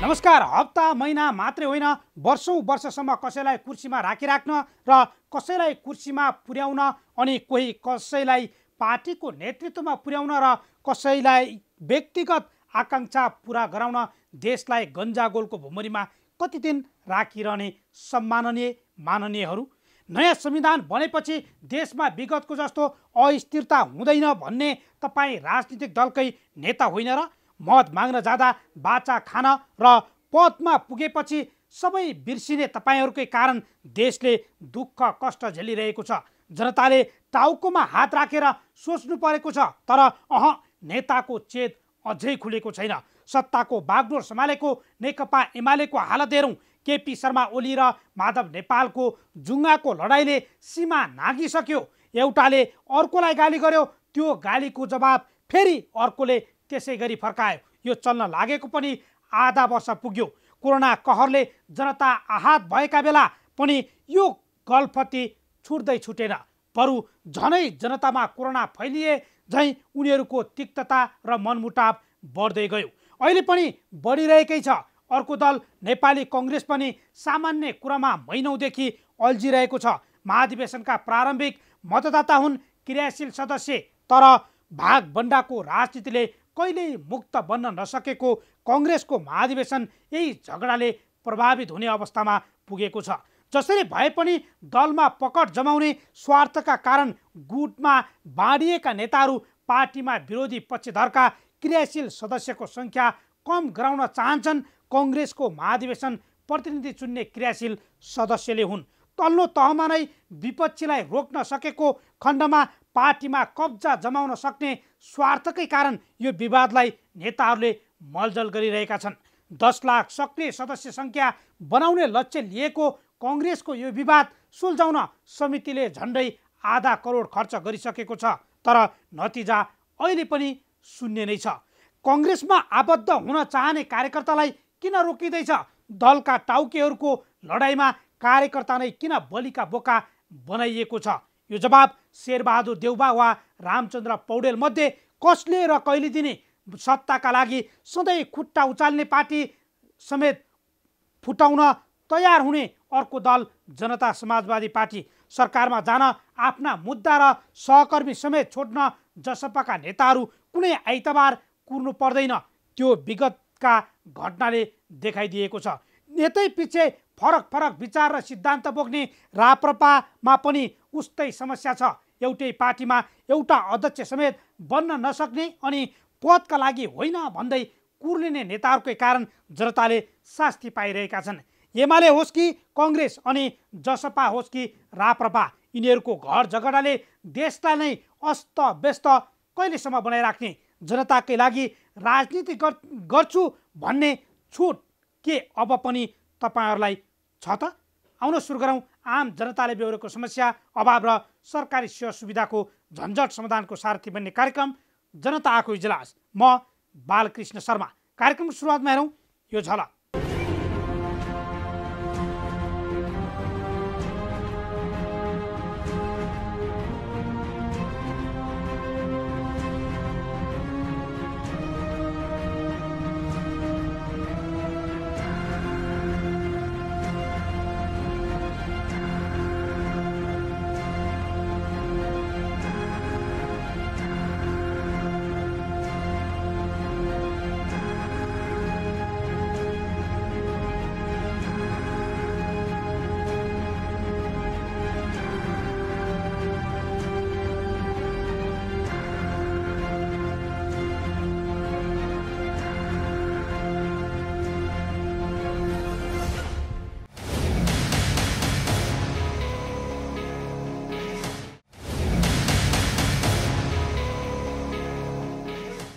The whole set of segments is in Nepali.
नमस्कार। हप्ता महिना मात्रै होइन, वर्षौं वर्षसम्म कसैलाई कुर्सीमा राखिराख्न र कसैलाई कुर्सीमा पुर्याउन, अनि कोही कसैलाई पार्टीको नेतृत्वमा पुर्याउन र कसैलाई व्यक्तिगत आकांक्षा पूरा गराउन देशलाई गन्जागोलको भुमरीमा कति दिन राखिरहने सम्माननीय माननीयहरू। नयाँ संविधान बनेपछि देशमा विगतको जस्तो अस्थिरता हुँदैन भन्ने तपाईँ राजनीतिक दलकै नेता होइन र? मत माग्न जाँदा बाचा खान र पदमा पुगेपछि सबै बिर्सिने तपाईँहरूकै कारण देशले दुःख कष्ट झेलिरहेको छ। जनताले टाउकोमा हात राखेर सोच्नु परेको छ, तर नेताको चेत अझै खुलेको छैन। सत्ताको बागडोर सम्हालेको नेकपा एमालेको हालत हेरौँ। केपी शर्मा ओली र माधव नेपालको जुङ्गाको लडाइँले सीमा नागिसक्यो। एउटाले अर्कोलाई गाली गर्यो, त्यो गालीको जवाब फेरि अर्कोले त्यसै गरी फर्कायो। यो चल्न लागेको पनि आधा वर्ष पुग्यो। कोरोना कहरले जनता आहत भएका बेला पनि यो गल्फती छुट्दै छुटेन, बरु झनै जनतामा कोरोना फैलिए झैँ उनीहरूको तिक्तता र मनमुटाव बढ्दै गयो। अहिले पनि बढिरहेकै छ। अर्को दल नेपाली कङ्ग्रेस पनि सामान्य कुरामा महिनौदेखि अल्झिरहेको छ। महाधिवेशनका प्रारम्भिक मतदाता हुन् क्रियाशील सदस्य, तर भागबण्डाको राजनीतिले कहिल्यै मुक्त बन्न नसकेको कङ्ग्रेसको महाधिवेशन यही झगडाले प्रभावित हुने अवस्थामा पुगेको छ। जसरी भए पनि दलमा पकड जमाउने स्वार्थका कारण गुटमा बाँडिएका नेताहरू पार्टीमा विरोधी पक्षधरका क्रियाशील सदस्यको सङ्ख्या कम गराउन चाहन्छन्। कङ्ग्रेसको महाधिवेशन प्रतिनिधि चुन्ने क्रियाशील सदस्यले हुन्। तल्लो तहमा नै विपक्षीलाई रोक्न सकेको खण्डमा पार्टीमा कब्जा जमाउन सक्ने स्वार्थकै कारण यो विवादलाई नेताहरूले मलजल गरिरहेका छन्। 10 लाख सक्रिय सदस्य सङ्ख्या बनाउने लक्ष्य लिएको कङ्ग्रेसको यो विवाद सुल्झाउन समितिले झन्डै आधा करोड खर्च गरिसकेको छ, तर नतिजा अहिले पनि शून्य नै छ। कङ्ग्रेसमा आबद्ध हुन चाहने कार्यकर्तालाई किन रोकिँदैछ? दलका टाउकेहरूको लडाइँमा कार्यकर्ता नै किन बलिका बोका बनाइएको छ? यो जवाब शेरबहादुर देउबा वा रामचन्द्र पौडेल मध्ये कसले र कहिले दिने? सत्ताका लागि सधैँ खुट्टा उचाल्ने पार्टी समेत फुटाउन तयार हुने अर्को दल जनता समाजवादी पार्टी। सरकारमा जान आफ्ना मुद्दा र सहकर्मी समेत छोड्न जसपाका नेताहरू कुनै आइतबार कुर्नु पर्दैन, त्यो विगतका घटनाले देखाइदिएको छ। नेतै पछि फरक फरक विचार र सिद्धान्त बोक्ने राप्रपामा पनि उस्तै समस्या छ। एउटै पार्टीमा एउटा अध्यक्ष समेत बन्न नसक्ने अनि पदका लागि होइन भन्दै कुर्लिने नेताहरूकै कारण जनताले शास्ति पाइरहेका छन्। एमाले होस् कि कङ्ग्रेस अनि जसपा होस् कि राप्रपा, यिनीहरूको घर झगडाले देशलाई नै अस्त व्यस्त कहिलेसम्म बनाइराख्ने? जनताकै लागि राजनीति गर्छु भन्ने छुट के अब पनि तपाईँहरूलाई छ त? आउन सुरु गरौँ आम जनताले बेहोरेको समस्या, अभाव र सरकारी सेवा सुविधाको झन्झट समाधानको सारथी बन्ने कार्यक्रम जनता आएको इजलास। म बालकृष्ण शर्मा। कार्यक्रमको सुरुवातमा हेरौँ यो झलक।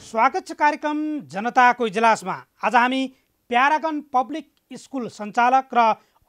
स्वागत छ कार्यक्रम जनताको इजलासमा। आज हामी प्यारागन पब्लिक स्कुल सञ्चालक र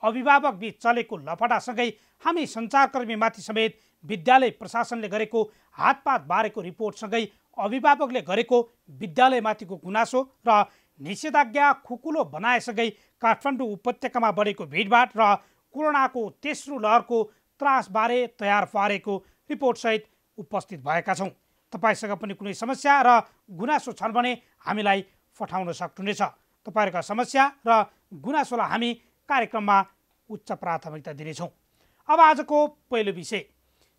अभिभावक बीच चलेको लफडासँगै हामी सञ्चारकर्मीमाथि समेत विद्यालय प्रशासनले गरेको हातपात बारेको रिपोर्टसँगै अभिभावकले गरेको विद्यालयमाथिको गुनासो र निषेधाज्ञा खुकुलो बनाएसँगै काठमाडौँ उपत्यकामा बढेको भिडभाड र कोरोनाको तेस्रो लहरको त्रासबारे तयार पारेको रिपोर्टसहित उपस्थित भएका छौँ। तपाईँसँग पनि कुनै समस्या र गुनासो छन् भने हामीलाई पठाउन सक्नुहुनेछ। तपाईहरुका समस्या र गुनासोलाई हामी कार्यक्रममा उच्च प्राथमिकता दिनेछौँ। अब आजको पहिलो विषय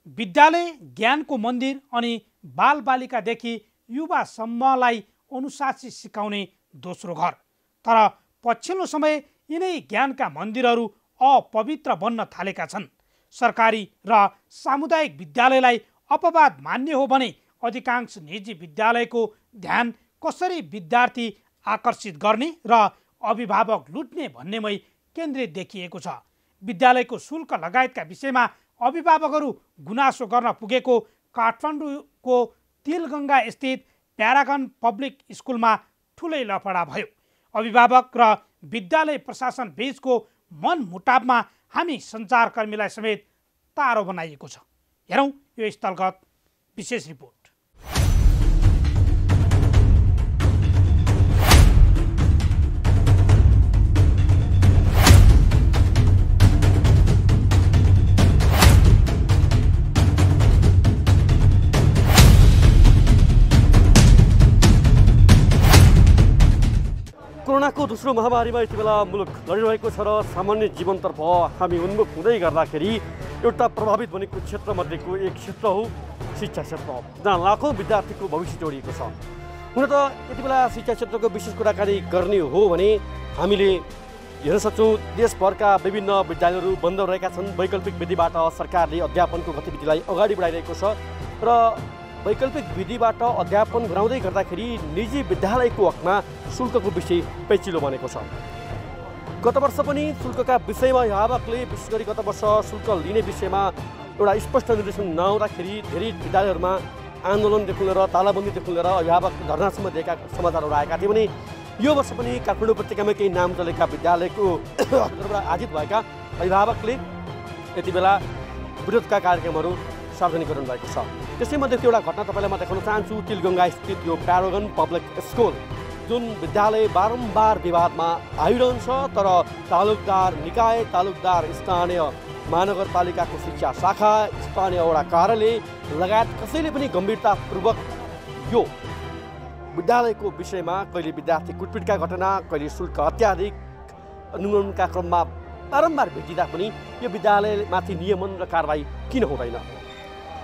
विद्यालय ज्ञानको मन्दिर अनि बालबालिकादेखि युवासम्मलाई अनुशासित सिकाउने दोस्रो घर। तर पछिल्लो समय यिनै ज्ञानका मन्दिरहरू अपवित्र बन्न थालेका छन्। सरकारी र सामुदायिक विद्यालयलाई अपवाद मान्ने हो भने अधिकांश निजी विद्यालयको ध्यान कसरी विद्यार्थी आकर्षित गर्ने र अभिभावक लुट्ने भन्नेमै केन्द्रित देखिएको छ। विद्यालयको शुल्क लगायतका विषयमा अभिभावकहरू गुनासो गर्न पुगेको काठमाडौँको तिलगङ्गा स्थित प्यारागन पब्लिक स्कुलमा ठुलै लफडा भयो। अभिभावक र विद्यालय प्रशासन बीचको मनमुटावमा हामी सञ्चारकर्मीलाई समेत तारो बनाइएको छ। हेरौँ यो स्थलगत विशेष रिपोर्ट। कोरोनाको दोस्रो महामारीमा यति बेला मुलुक लडिरहेको छ र सामान्य जीवनतर्फ हामी उन्मुख हुँदै गर्दाखेरि एउटा प्रभावित बनेको क्षेत्रमध्येको एक क्षेत्र हो शिक्षा क्षेत्र, जहाँ लाखौँ विद्यार्थीको भविष्य जोडिएको छ। हुन त यति बेला शिक्षा क्षेत्रको विशेष कुराकानी गर्ने हो भने हामीले हेर्न सक्छौँ देशभरका विभिन्न विद्यालयहरू बन्द रहेका छन्। वैकल्पिक विधिबाट सरकारले अध्यापनको गतिविधिलाई अगाडि बढाइरहेको छ र वैकल्पिक विधिबाट अध्यापन गराउँदै गर्दाखेरि निजी विद्यालयको हकमा शुल्कको विषय पेचिलो बनेको छ। गत वर्ष पनि शुल्कका विषयमा अभिभावकले विशेष गरी गत वर्ष शुल्क लिने विषयमा एउटा स्पष्ट निर्देशन नआउँदाखेरि धेरै विद्यालयहरूमा आन्दोलनदेखि लिएर तालाबन्दीदेखि लिएर अभिभावक धरनासम्म दिएका समाचारहरू आएका थिए भने यो वर्ष पनि काठमाडौँ उपत्यकामा केही नाम चलेका विद्यालयको आजित भएका अभिभावकले यति बेला विरोधका कार्यक्रमहरू सार्वजनिक गर्नु भएको छ। त्यसैमध्येको एउटा घटना तपाईँलाई म देखाउन चाहन्छु। तिलगङ्गा स्थित यो प्यारागन पब्लिक स्कुल जुन विद्यालय बारम्बार विवादमा आइरहन्छ, तर तालुकदार निकाय, तालुकदार स्थानीय महानगरपालिकाको शिक्षा शाखा, स्थानीय वडा कार्यालय लगायत कसैले पनि गम्भीरतापूर्वक यो विद्यालयको विषयमा कहिले विद्यार्थी कुटपिटका घटना, कहिले शुल्क अत्याधिक न्यूनका क्रममा बारम्बार भेटिँदा पनि यो विद्यालयमाथि नियमन र कारबाही किन हुँदैन,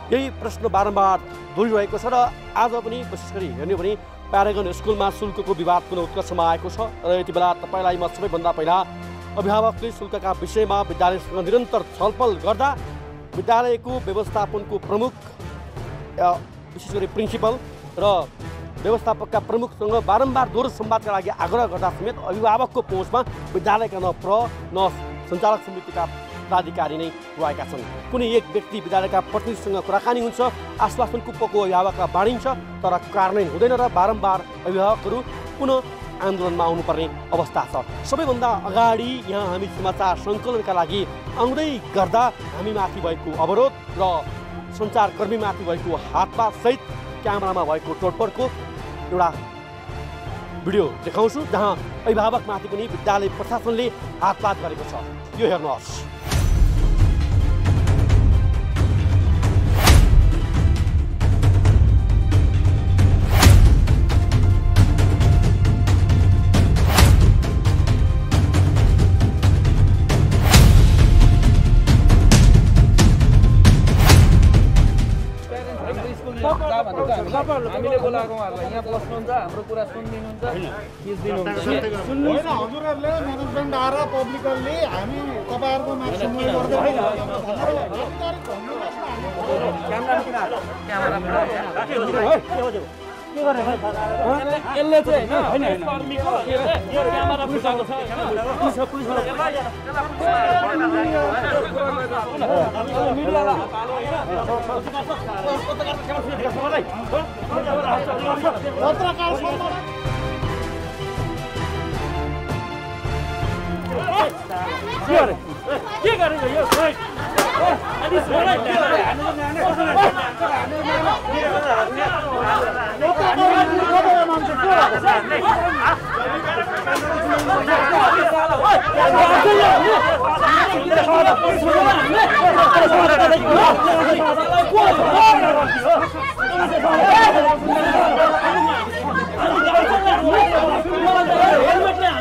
यही प्रश्न बारम्बार दोहोरिरहेको छ। र आज पनि विशेष गरी हेर्ने हो भने प्यारागन स्कुलमा शुल्कको विवाद पुनः उत्कर्षमा आएको छ र यति बेला तपाईँलाई म सबैभन्दा पहिला अभिभावकले शुल्कका विषयमा विद्यालयसँग निरन्तर छलफल गर्दा विद्यालयको व्यवस्थापनको प्रमुख विशेष गरी प्रिन्सिपल र व्यवस्थापकका प्रमुखसँग बारम्बार दोहोरो संवादका लागि आग्रह गर्दा समेत अभिभावकको पहुँचमा विद्यालयका न सञ्चालक समितिका पदाधिकारी नै रहेका छन्। कुनै एक व्यक्ति विद्यालयका प्रतिनिधिसँग कुराकानी हुन्छ, आश्वासनको पको अभिभावकलाई बाँडिन्छ, तर कार्यान्वयन हुँदैन र बारम्बार अभिभावकहरू पुनः आन्दोलनमा आउनुपर्ने अवस्था छ। सबैभन्दा अगाडि यहाँ हामी समाचार सङ्कलनका लागि आउँदै गर्दा हामीमाथि भएको अवरोध र सञ्चारकर्मीमाथि भएको हातपात सहित क्यामेरामा भएको तोडफोडको एउटा भिडियो देखाउँछु, जहाँ अभिभावकमाथि पनि विद्यालय प्रशासनले हातपात गरेको छ। यो हेर्नुहोस्। हामीले बोलाएको उहाँहरूलाई यहाँ बस्नुहुन्छ, हाम्रो कुरा सुनिदिनुहुन्छ, केस दिनुहुन्छ होइन। हजुरहरूले म्यानेजमेन्ट आएर पब्लिकली हामी तपाईँहरूको माथि सुनवाई गर्दैन। यसले चाहिँ होइन कर्मीको क्यामेरा फुटाएको छ के गरेको यो हेलमेट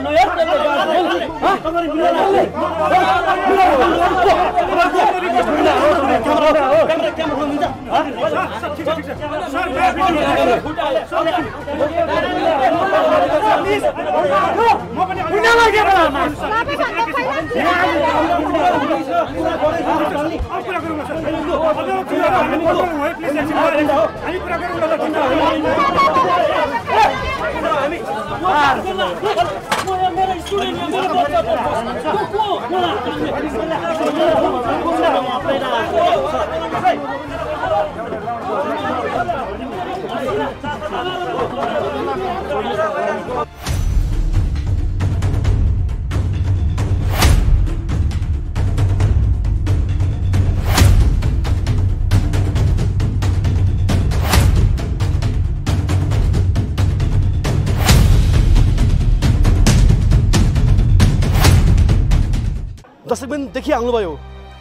दर्शकबिन देखि आउनुभयो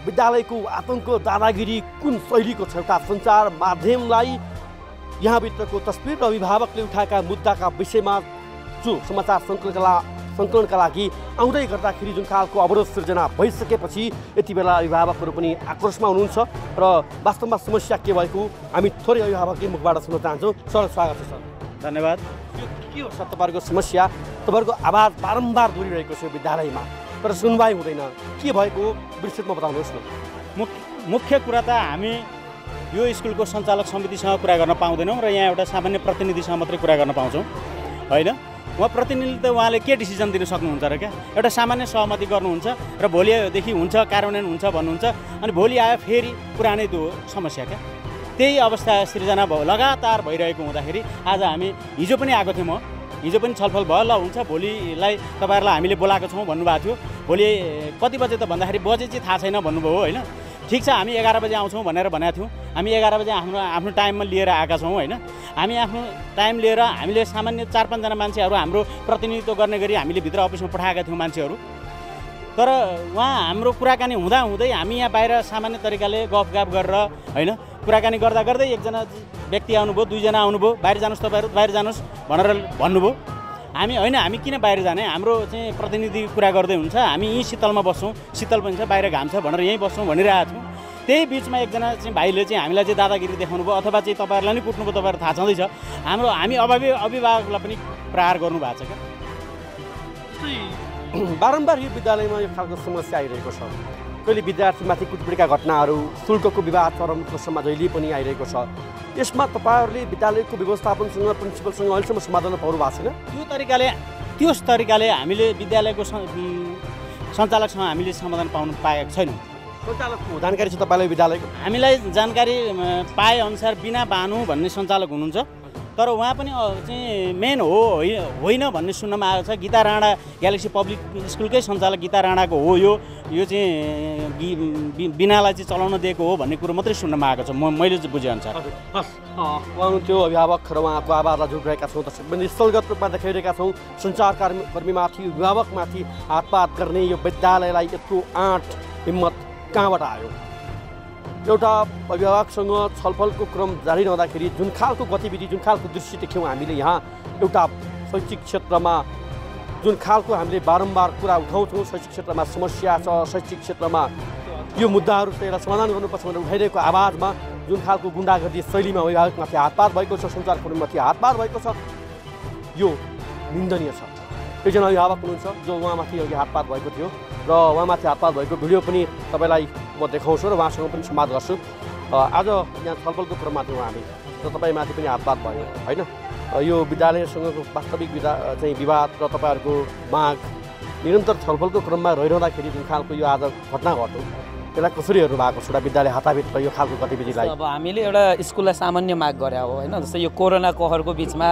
विद्यालयको आतंक दादागिरी कुन शैलीको छ एउटा सञ्चार माध्यमलाई यहाँभित्रको तस्बिर र अभिभावकले उठाएका मुद्दाका विषयमा जो समाचार सङ्कलनका लागि आउँदै गर्दाखेरि जुन खालको अवरोध सिर्जना भइसकेपछि यति बेला अभिभावकहरू पनि आक्रोशमा हुनुहुन्छ र वास्तवमा समस्या के भएको हामी थोरै अभिभावककै मुखबाट सुन्न चाहन्छौँ। सर स्वागत छ सर। धन्यवाद। के हो सर तपाईँहरूको समस्या? तपाईँहरूको आवाज बारम्बार दोहोरिरहेको छ विद्यालयमा तर सुनवाई हुँदैन, के भएको विस्तृतमा बताउनुहोस् न। मुख्य कुरा त हामी यो स्कुलको सञ्चालक समितिसँग कुरा गर्न पाउँदैनौँ र यहाँ एउटा सामान्य प्रतिनिधिसँग मात्रै कुरा गर्न पाउँछौँ होइन। उहाँ प्रतिनिधिले त उहाँले के डिसिजन दिन सक्नुहुन्छ र क्या, एउटा सामान्य सहमति गर्नुहुन्छ र भोलिदेखि हुन्छ कार्यान्वयन हुन्छ भन्नुहुन्छ, अनि भोलि आयो फेरि पुरानै त्यो समस्या क्या। त्यही अवस्था सिर्जना लगातार भइरहेको हुँदाखेरि आज हामी हिजो पनि आएको थियौँ, हिजो पनि छलफल भयो, ल हुन्छ भोलिलाई तपाईँहरूलाई हामीले बोलाएको छौँ भन्नुभएको थियो। भोलि कति बजे त भन्दाखेरि बजे चाहिँ थाहा छैन भन्नुभयो होइन। ठिक छ, हामी 11 बजे आउँछौँ भनेर भनेको थियौँ। हामी 11 बजे आफ्नो टाइममा लिएर आएका छौँ होइन। हामी आफ्नो टाइम लिएर हामीले सामान्य 4-5 जना मान्छेहरू हाम्रो प्रतिनिधित्व गर्ने गरी हामीले भित्र अफिसमा पठाएका थियौँ मान्छेहरू। तर उहाँ हाम्रो कुराकानी हुँदाहुँदै हामी यहाँ बाहिर सामान्य तरिकाले गफगाफ गरेर होइन कुराकानी गर्दा गर्दै एकजना व्यक्ति आउनुभयो, 2 जना आउनुभयो, बाहिर जानुहोस् तपाईँहरू बाहिर जानुहोस् भनेर भन्नुभयो। हामी होइन, हामी किन बाहिर जाने, हाम्रो चाहिँ प्रतिनिधि कुरा गर्दै हुन्छ, हामी यहीँ शीतलमा बस्छौँ, शीतल पनि छ बाहिर घाम छ भनेर यहीँ बस्छौँ भनिरहेको छौँ। त्यही बिचमा एकजना चाहिँ भाइले चाहिँ हामीलाई चाहिँ दादागिरी देखाउनु भयो अथवा चाहिँ तपाईँहरूलाई नै कुट्नुभयो, तपाईँहरू थाहा छँदैछ। हामी अभिभावकलाई पनि प्रहार गर्नुभएको छ क्या। बारम्बार यो विद्यालयमा यो खालको समस्या आइरहेको छ। कहिले विद्यार्थीमाथि कुटपिटका घटनाहरू, शुल्कको विवाद चरमको सम्म जहिले पनि आइरहेको छ। यसमा तपाईँहरूले विद्यालयको व्यवस्थापनसँग प्रिन्सिपलसँग अहिलेसम्म समाधान पाउनु भएको छैन? त्यस तरिकाले हामीले विद्यालयको सञ्चालकसँग हामीले समाधान पाएका छैनौँ। सञ्चालकको जानकारी छ तपाईँलाई विद्यालयको? हामीलाई जानकारी पाएअनुसार बिना बानु भन्ने सञ्चालक हुनुहुन्छ, तर उहाँ पनि चाहिँ मेन होइन भन्ने सुन्नमा आएको छ। गीता राणा ग्यालेक्सी पब्लिक स्कुलकै सञ्चालक गीता राणाको हो यो चाहिँ बिनालाई चाहिँ चलाउन दिएको हो भन्ने कुरो मात्रै सुन्नमा आएको छ मैले चाहिँ बुझेअनुसार। उहाँ त्यो अभिभावक र उहाँको आवाजलाई जोडिरहेका छौँ। स्थलगत रूपमा देखाइरहेका छौँ सञ्चारकर्मीमाथि अभिभावकमाथि हातपात गर्ने यो विद्यालयलाई यत्रो आँट हिम्मत कहाँबाट आयो? एउटा अभिभावकसँग छलफलको क्रम जारी रहँदाखेरि जुन खालको गतिविधि, जुन खालको दृश्य देख्यौँ हामीले यहाँ, एउटा शैक्षिक क्षेत्रमा जुन खालको हामीले बारम्बार कुरा उठाउँछौँ, शैक्षिक क्षेत्रमा समस्या छ, शैक्षिक क्षेत्रमा यो मुद्दाहरू चाहिँ समाधान गर्नुपर्छ भनेर उठाइरहेको आवाजमा जुन खालको गुन्डागर्दी शैलीमा अभिभावकमाथि हातपात भएको छ, सञ्चारकर्मीमाथि हातपात भएको छ, यो निन्दनीय छ। एकजना अभिभावक हुनुहुन्छ जो उहाँमाथि अघि हातपात भएको थियो र उहाँमाथि हातपात भएको भिडियो पनि तपाईँलाई म देखाउँछु र उहाँसँग पनि संवाद गर्छु। आज यहाँ छलफलको क्रममा थियौँ हामी र तपाईँमाथि पनि हातपात भयो होइन। यो विद्यालयसँगको वास्तविक विवाद र तपाईँहरूको माग निरन्तर छलफलको क्रममा रहिरहँदाखेरि जुन खालको यो आज घटना घट्यो त्यसलाई कसरी हेर्नु भएको छ विद्यालय हाताभित्र यो खालको गतिविधिलाई? अब हामीले एउटा स्कुललाई सामान्य माग गरे हो होइन। जस्तै यो कोरोना कहरको बिचमा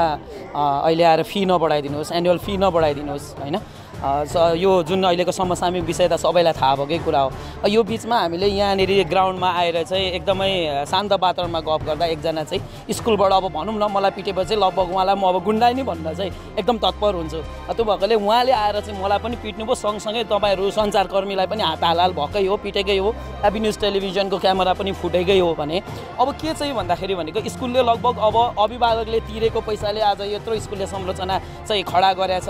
अहिले आएर फी नबढाइदिनुहोस्, एनुअल फी नबढाइदिनुहोस् होइन। यो जुन अहिलेको समसामयिक विषय त सबैलाई थाहा भएकै कुरा हो। यो बिचमा हामीले यहाँनिर ग्राउन्डमा आएर चाहिँ एकदमै शान्त वातावरणमा गफ गर्दा एकजना चाहिँ स्कुलबाट अब भनौँ न मलाई पिटेपछि लगभग उहाँलाई म अब गुन्डा नै भन्न चाहिँ एकदम तत्पर हुन्छु। त्यो भएकोले उहाँले आएर चाहिँ मलाई पनि पिट्नुभयो, सँगसँगै तपाईँहरू सञ्चारकर्मीलाई पनि हात हाल भएकै हो, पिटेकै हो, एबी न्युज टेलिभिजनको क्यामेरा पनि फुटेकै हो भने अब के चाहिँ भन्दाखेरि भनेको स्कुलले लगभग अब अभिभावकले तिरेको पैसाले आज यत्रो स्कुलले संरचना चाहिँ खडा गरेछ,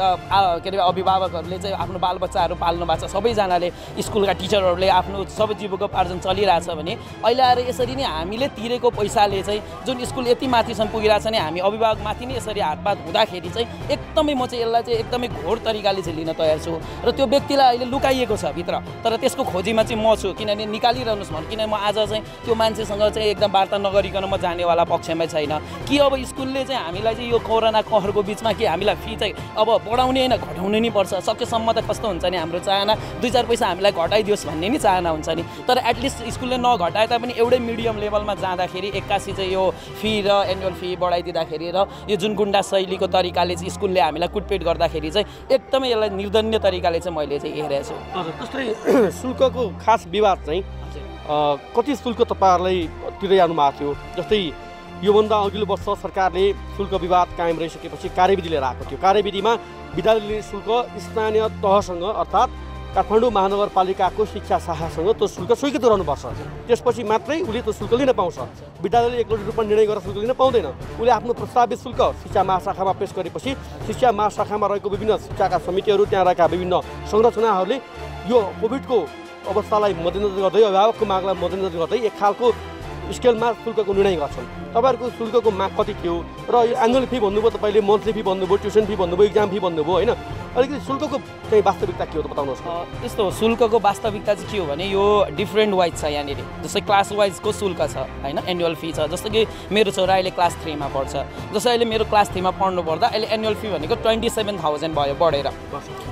के अरे अभिभावकहरू बाबुआमाहरूले चाहिँ आफ्नो बालबच्चाहरू पाल्नु भएको छ, सबैजनाले स्कुलका टिचरहरूले आफ्नो सबै जीविकोपार्जन चलिरहेछ भने अहिले आएर यसरी नै हामीले तिरेको पैसाले चाहिँ जुन स्कुल यति माथिसम्म पुगिरहेछ नि हामी अभिभावकमाथि नै यसरी हातपात हुँदाखेरि चाहिँ एकदमै म चाहिँ यसलाई चाहिँ एकदमै घोर तरिकाले चाहिँ लिन तयार छु र त्यो व्यक्तिलाई अहिले लुकाइएको छ भित्र, तर त्यसको खोजीमा चाहिँ म छु, किनभने निकालिरहनुहोस् भन्नु, किनभने म आज चाहिँ त्यो मान्छेसँग चाहिँ एकदम वार्ता नगरिकन म जानेवाला पक्षमै छैन कि अब स्कुलले चाहिँ हामीलाई चाहिँ यो कोरोना कहरको बिचमा कि हामीलाई फी चाहिँ अब बढाउने होइन घटाउनु नै पर्छ, सकेसम्म त कस्तो हुन्छ नि हाम्रो चाहना 2-4 पैसा हामीलाई घटाइदियोस् भन्ने नि चाहना हुन्छ नि, तर एटलिस्ट स्कुलले नघटाए तापनि एउटै मिडियम लेभलमा जाँदाखेरि 81 चाहिँ यो फी र एनुअल फी बढाइदिँदाखेरि र यो जुन गुन्डा शैलीको तरिकाले चाहिँ स्कुलले हामीलाई कुटपिट गर्दाखेरि चाहिँ एकदमै यसलाई निर्दन्य तरिकाले चाहिँ मैले चाहिँ हेरेको छु। हजुर, जस्तै शुल्कको खास विवाद चाहिँ कति शुल्क तपाईँहरूलाई तिर्दै आउनु भएको थियो, जस्तै योभन्दा अघिल्लो वर्ष सरकारले शुल्क विवाद कायम रहिसकेपछि कार्यविधि लिएर आएको थियो, कार्यविधिमा विद्यालय लिने शुल्क स्थानीय तहसँग अर्थात् काठमाडौँ महानगरपालिकाको शिक्षा शाखासँग त्यो शुल्क स्वीकृत गराउनुपर्छ, त्यसपछि मात्रै उसले त्यो शुल्क लिन पाउँछ। विद्यालयले 1 करोड रुपियाँ निर्णय गरेर शुल्क लिन पाउँदैन, उसले आफ्नो प्रस्तावित शुल्क शिक्षा महाशाखामा पेश गरेपछि शिक्षा महाशाखामा रहेको विभिन्न शिक्षाका समितिहरू, त्यहाँ रहेका विभिन्न संरचनाहरूले यो कोभिडको अवस्थालाई मध्यनजर गर्दै अभिभावकको मागलाई मध्यनजर गर्दै एक खालको स्केलमा शुल्कको निर्णय गर्छन्। तपाईँहरूको शुल्कको माग कति थियो र यो एनुअल फी भन्नुभयो, तपाईँले मन्थली फी भन्नुभयो, ट्युसन फी भन्नुभयो, इक्जाम फी भन्नुभयो होइन, अलिकति शुल्कको चाहिँ वास्तविकता के हो त बताउनुहोस्। यस्तो शुल्कको वास्तविकता चाहिँ के हो भने यो डिफ्रेन्ट वाइज छ यहाँनिर, जस्तै क्लास वाइजको शुल्क छ होइन, एनुअल फी छ। जस्तो कि मेरो छोरा अहिले क्लास 3 मा पढ्छ, जस्तै अहिले मेरो क्लास 3 मा पढ्नु पर्दा अहिले एनुअल फी भनेको 27,000 भयो बढेर,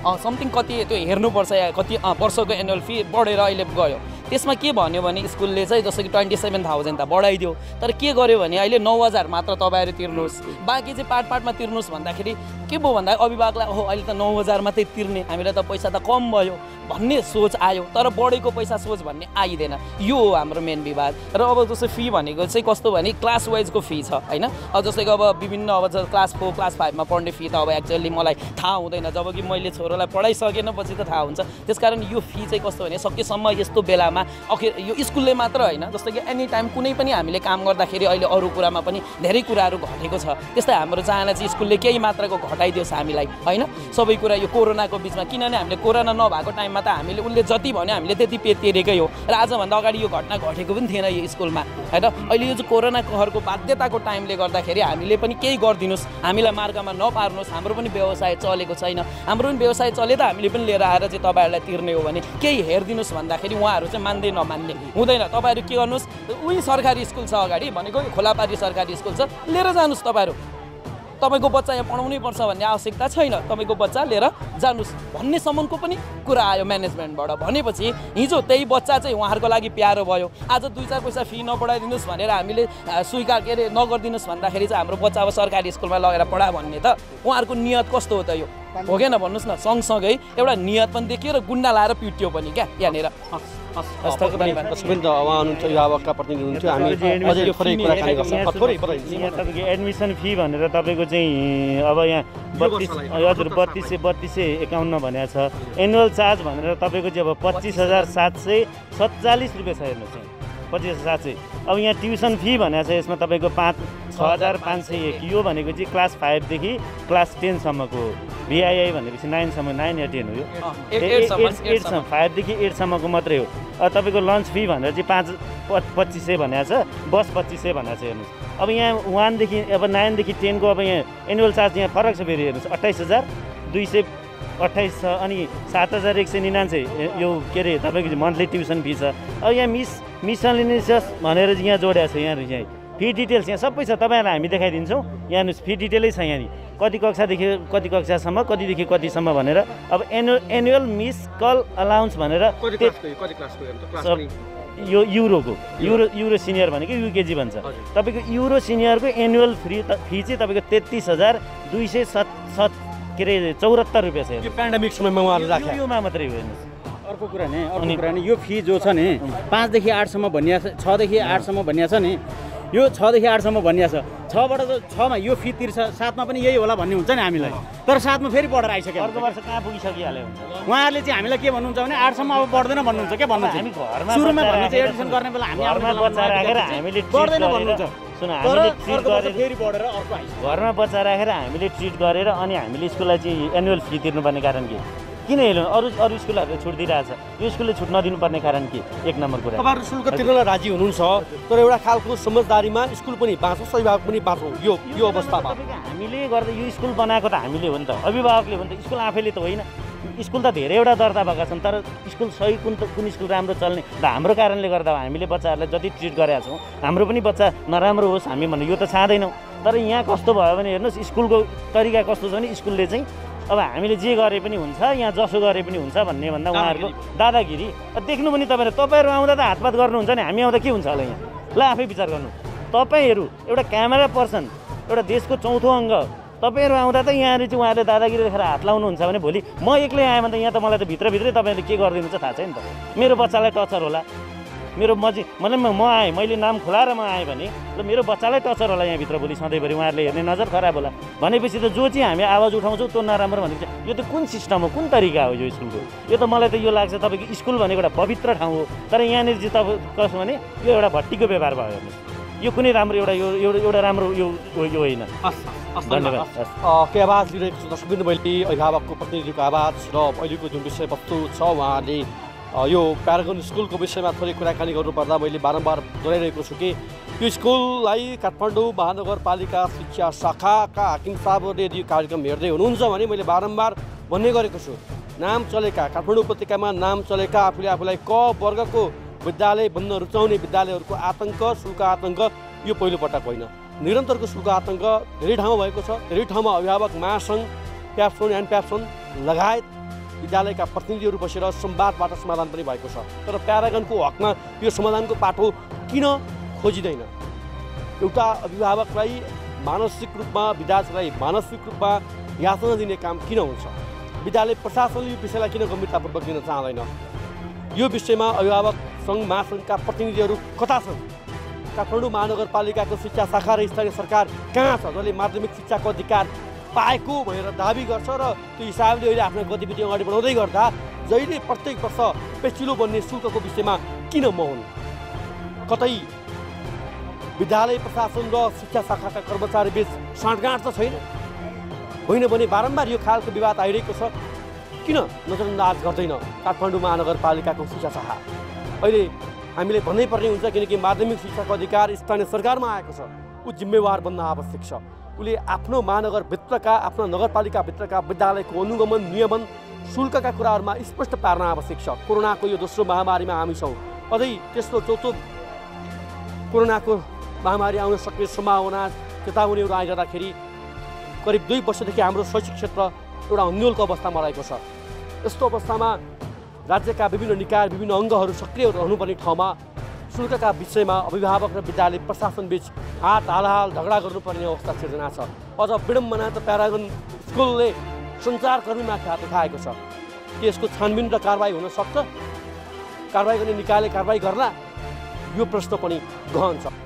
समथिङ कति त्यो हेर्नुपर्छ कति वर्षको एनुअल फी बढेर अहिले गयो। त्यसमा के भन्यो भने स्कुलले चाहिँ जस्तो कि 27,000 त बढाइदियो, तर के गर्यो भने अहिले 9,000 मात्र तपाईँहरू तिर्नुहोस्, बाँकी चाहिँ पार्टमा तिर्नुहोस् भन्दाखेरि के भयो भन्दा अभिभावकलाई ओहो अहिले त 9,000 मात्रै तिर्ने, हामीलाई त पैसा त कम भयो भन्ने सोच आयो, तर बढेको पैसा सोच भन्ने आइदिएन। यो हो हाम्रो मेन विवाद। र अब जस्तो फी भनेको चाहिँ कस्तो भने क्लास वाइजको फी छ होइन, जस्तै अब विभिन्न अब क्लास 4 क्लास 5 मा पढ्ने फी त अब एक्चुअली मलाई थाहा हुँदैन, जबकि मैले छोरोलाई पढाइसकेन पछि त थाहा हुन्छ। त्यसकारण यो फी चाहिँ कस्तो भने सकेसम्म यस्तो बेलामा यो स्कुलले मात्र होइन, जस्तो कि एनी टाइम कुनै पनि हामीले काम गर्दाखेरि अहिले अरू कुरामा पनि धेरै कुराहरू घटेको छ, त्यस्तै हाम्रो चाहना चाहिँ स्कुलले केही मात्राको घटाइदियोस् हामीलाई होइन, सबै कुरा यो कोरोनाको बिचमा, किनभने हामीले कोरोना नभएको टाइममा त हामीले उसले जति भन्यो हामीले त्यति तिरेकै हो, र आजभन्दा अगाडि यो घटना घटेको पनि थिएन यो स्कुलमा होइन। अहिले यो चाहिँ कोरोना कहरको बाध्यताको टाइमले गर्दाखेरि हामीले पनि केही गरिदिनुहोस्, हामीलाई मार्गमा नपार्नुहोस्, हाम्रो पनि व्यवसाय चलेको छैन, हाम्रो पनि व्यवसाय चले त हामीले पनि लिएर आएर चाहिँ तपाईँहरूलाई तिर्ने हो भने केही हेरिदिनुहोस् भन्दाखेरि उहाँहरू चाहिँ मान्दै नमान्ने हुँदैन। तपाईँहरू के गर्नुहोस्, उही सरकारी स्कुल छ अगाडि भनेको खोलापारी सरकारी स्कुल छ, लिएर जानुहोस्, तपाईँको बच्चा यहाँ पढाउनै पर्छ भन्ने आवश्यकता छैन, तपाईँको बच्चा लिएर जानुहोस् भन्ने सम्मको पनि कुरा आयो म्यानेजमेन्टबाट। भनेपछि हिजो त्यही बच्चा चाहिँ उहाँहरूको लागि प्यारो भयो, आज 2-4 पैसा फी नबढाइदिनुहोस् भनेर हामीले स्वीकार के अरे नगरिदिनुहोस् भन्दाखेरि चाहिँ हाम्रो बच्चा अब सरकारी स्कुलमा लगेर पढा भन्ने त उहाँहरूको नियत कस्तो हो त यो हो कि न भन्नुहोस् न। सँगसँगै एउटा नियत पनि देखियो र गुन्डा लाएर पिट्यो पनि क्या यहाँनिर। अभिभावकका प्रतिनिधि हुनुहुन्थ्यो, हामी अझै थोरै कुराकानी गर्छौँ। तपाईँको एडमिसन फी भनेर तपाईँको चाहिँ अब यहाँ 3251 भनेको छ, एनुअल चार्ज भनेर तपाईँको चाहिँ अब 25,747 रुपियाँ छ हेर्नुहोस् चाहिँ 25,700। अब यहाँ ट्युसन फी भनेको छ यसमा तपाईँको 6,501, यो भनेको चाहिँ क्लास 5 देखि क्लास 10 सम्मको, VII भनेपछि 9 सम्म, 9 या 10 हो यो, 8 5 देखि 8 सम्मको मात्रै हो। तपाईँको लन्च फी भनेर चाहिँ 2500 भनेको छ, बस 2500 भनेको छ हेर्नुहोस्। अब यहाँ 1 देखि अब 9 देखि 10 को अब यहाँ एनुअल चार्ज यहाँ फरक छ फेरि हेर्नुहोस्, 28,228 छ, अनि 7,199 यो के अरे तपाईँको मन्थली ट्युसन फी छ। अब यहाँ मिसलेनियस भनेर यहाँ जोडेको छ, यहाँ फी डिटेल्स यहाँ सबै छ, तपाईँहरूलाई हामी देखाइदिन्छौँ। यहाँ फी डिटेलै छ यहाँनिर, कति कक्षादेखि कति कक्षासम्म, कतिदेखि कतिसम्म भनेर। अब एनुअल मिस कल अलाउन्स भनेर यो युरो सिनियर भनेको युकेजी भन्छ, तपाईँको युरो सिनियरको एनुअल फी चाहिँ तपाईँको 33,274 रुपियाँ छ। पेन्डेमिक समयमा उहाँले राखे योमा मात्रै हो हेर्नुहोस्। अर्को कुरा नि यो फी जो छ नि 5 देखि 8 सम्म भनिया छ, 6 देखि 8 सम्म भनिया छ नि, यो 6 देखि 8 सम्म भनिया छ, 6बाट 6 मा यो फी तिर्छ, 7 मा पनि यही होला भन्ने हुन्छ नि हामीलाई, तर 7 मा फेरि बढेर आइसक्यो, अर्को वर्ष कहाँ पुगिसकिहाल्यो हुन्छ। उहाँहरूले चाहिँ हामीलाई के भन्नुहुन्छ भने 8 सम्म अब बढ्दैन भन्नुहुन्छ, के भन्नुहुन्छ, हामी घरमा सुरुमा भन्नु चाहिँ एडमिसन गर्ने बेला हामी घरमा बच्चा राखेर हामीले बढ्दैन भन्नुहुन्छ, सुन हामीले ट्रिट गरेर फेरि बढेर अर्को आइस घरमा बच्चा राखेर हामीले ट्रिट गरेर अनि हामीले स्कुललाई चाहिँ एनुअल फी तिर्नुपर्ने कारण के किन हेर्नु अरू स्कुलहरूले छुट दिइरहेछ यो स्कुलले छुट नदिनुपर्ने कारण के एक नम्बर कुरा तपाईँहरू शुल्क तिर्नलाई राजी हुनुहुन्छ तर एउटा खालको समझदारीमा स्कुल पनि बाँचोस् अभिभावक पनि बाँचौँ यो अवस्थामा हामीले गर्दा यो स्कुल बनाएको त हामीले हो नि त अभिभावकले हो नि त स्कुल आफैले त होइन स्कुल त धेरैवटा दर्ता भएका छन् तर स्कुल सही कुन स्कुल राम्रो चल्ने र हाम्रो कारणले गर्दा हामीले बच्चाहरूलाई जति ट्रिट गरेका छौँ हाम्रो पनि बच्चा नराम्रो होस् हामी भन्नु यो त चाहँदैनौँ तर यहाँ कस्तो भयो भने हेर्नुहोस् स्कुलको तरिका कस्तो छ भने स्कुलले चाहिँ अब हामीले जे गरे पनि हुन्छ यहाँ जसो गरे पनि हुन्छ भन्ने भन्दा उहाँहरूको दादागिरी देख्नु पनि तपाईँहरू आउँदा त हातपात गर्नुहुन्छ नि हामी आउँदा के हुन्छ होला यहाँ ल आफै विचार गर्नु तपाईँहरू एउटा क्यामेरा पर्सन एउटा देशको चौथो अङ्ग तपाईँहरू आउँदा त यहाँनिर चाहिँ उहाँहरूले दादागिरी देखेर हात लाउनुहुन्छ भने भोलि म एक्लै आएँ भने त यहाँ त मलाई त भित्रभित्रै तपाईँहरूले के गरिदिनुहुन्छ थाहा छैन त मेरो बच्चालाई टचर होला मेरो म आएँ मैले नाम खोलाएर म आएँ भने ल मेरो बच्चालाई टचर होला यहाँभित्र भोलि सधैँभरि उहाँहरूले हेर्ने नजर खराब होला भनेपछि त जो चाहिँ हामी आवाज उठाउँछौँ त्यो नराम्रो भनेको चाहिँ यो त कुन सिस्टम हो कुन तरिका हो यो स्कुलको यो त मलाई त यो लाग्छ तपाईँको स्कुल भनेको एउटा पवित्र ठाउँ हो तर यहाँनिर चाहिँ तपाईँ कसो भने यो एउटा भट्टीको व्यवहार भयो हेर्नुहोस् यो कुनै राम्रो एउटा राम्रो यो होइन धन्यवाद के आवाज लिइरहेको छु दर्शकबिन्दु मैले अभिभावकको प्रतिनिधिको आवाज र अहिलेको जुन विषयवस्तु छ उहाँले यो प्यारागन स्कुलको विषयमा थोरै कुराकानी गर्नुपर्दा मैले बारम्बार दोहोऱ्याइरहेको छु कि यो स्कुललाई काठमाडौँ महानगरपालिका शिक्षा शाखाका हाकिम साहबहरूले यदि कार्यक्रम हेर्दै हुनुहुन्छ भने मैले बारम्बार भन्ने गरेको छु नाम चलेका काठमाडौँ उपत्यकामा नाम चलेका आफूलाई क वर्गको विद्यालय बन्न रुचाउने विद्यालयहरूको आतङ्क शुल्क आतङ्क यो पहिलोपटक होइन निरन्तरको शुल्क आतङ्क धेरै ठाउँमा भएको छ धेरै ठाउँमा अभिभावक महासङ्घ प्याप्सोन एन्ड प्याप्सोन लगायत विद्यालयका प्रतिनिधिहरू बसेर संवादबाट समाधान पनि भएको छ तर प्यारागनको हकमा यो समाधानको पाटो किन खोजिँदैन एउटा अभिभावकलाई मानसिक रूपमा विद्यार्थीलाई मानसिक रूपमा यातना दिने काम किन हुन्छ विद्यालय प्रशासनले यो विषयलाई किन गम्भीरतापूर्वक लिन चाहँदैन यो विषयमा अभिभावक सङ्घ महासङ्घका प्रतिनिधिहरू कता छन् काठमाडौँ महानगरपालिकाको शिक्षा शाखा र स्थानीय सरकार कहाँ छ जसले माध्यमिक शिक्षाको अधिकार पाएको भनेर दाबी गर्छ र त्यो हिसाबले अहिले आफ्नो गतिविधि अगाडि बढाउँदै गर्दा जहिले प्रत्येक वर्ष पेचिलो बन्ने शुल्कको विषयमा किन मौन कतै विद्यालय प्रशासन र शिक्षा शाखाका कर्मचारी बीच साँठगाँठ त छैन होइन भने बारम्बार यो खालको विवाद आइरहेको छ किन नजरअन्दाज गर्दैन काठमाडौँ महानगरपालिकाको शिक्षा शाखा अहिले हामीले भन्नै पर्ने हुन्छ किनकि माध्यमिक शिक्षाको अधिकार स्थानीय सरकारमा आएको छ ऊ जिम्मेवार बन्न आवश्यक छ उसले आफ्नो महानगरभित्रका आफ्नो नगरपालिकाभित्रका विद्यालयको अनुगमन नियमन शुल्कका कुराहरूमा स्पष्ट पार्न आवश्यक छ कोरोनाको यो दोस्रो महामारीमा हामी छौँ अझै त्यस्तो चौथो कोरोनाको महामारी आउन सक्ने सम्भावना चेतावनीहरू आइरहँदाखेरि करिब 2 वर्षदेखि हाम्रो शैक्षिक क्षेत्र एउटा अन्यलको अवस्थामा रहेको छ यस्तो अवस्थामा राज्यका विभिन्न निकाय विभिन्न अङ्गहरू सक्रिय रहनुपर्ने ठाउँमा शुल्कका विषयमा अभिभावक र विद्यालय प्रशासनबीच हात हालहाल झगडा गर्नुपर्ने अवस्था सिर्जना छ अझ विडम्बना त प्यारागन स्कुलले सञ्चारकर्मीमाथि हात उठाएको छ के यसको छानबिन र कारबाही हुन सक्छ कारबाही गर्ने निकायले कारबाही गर्ला यो प्रश्न पनि गहन छ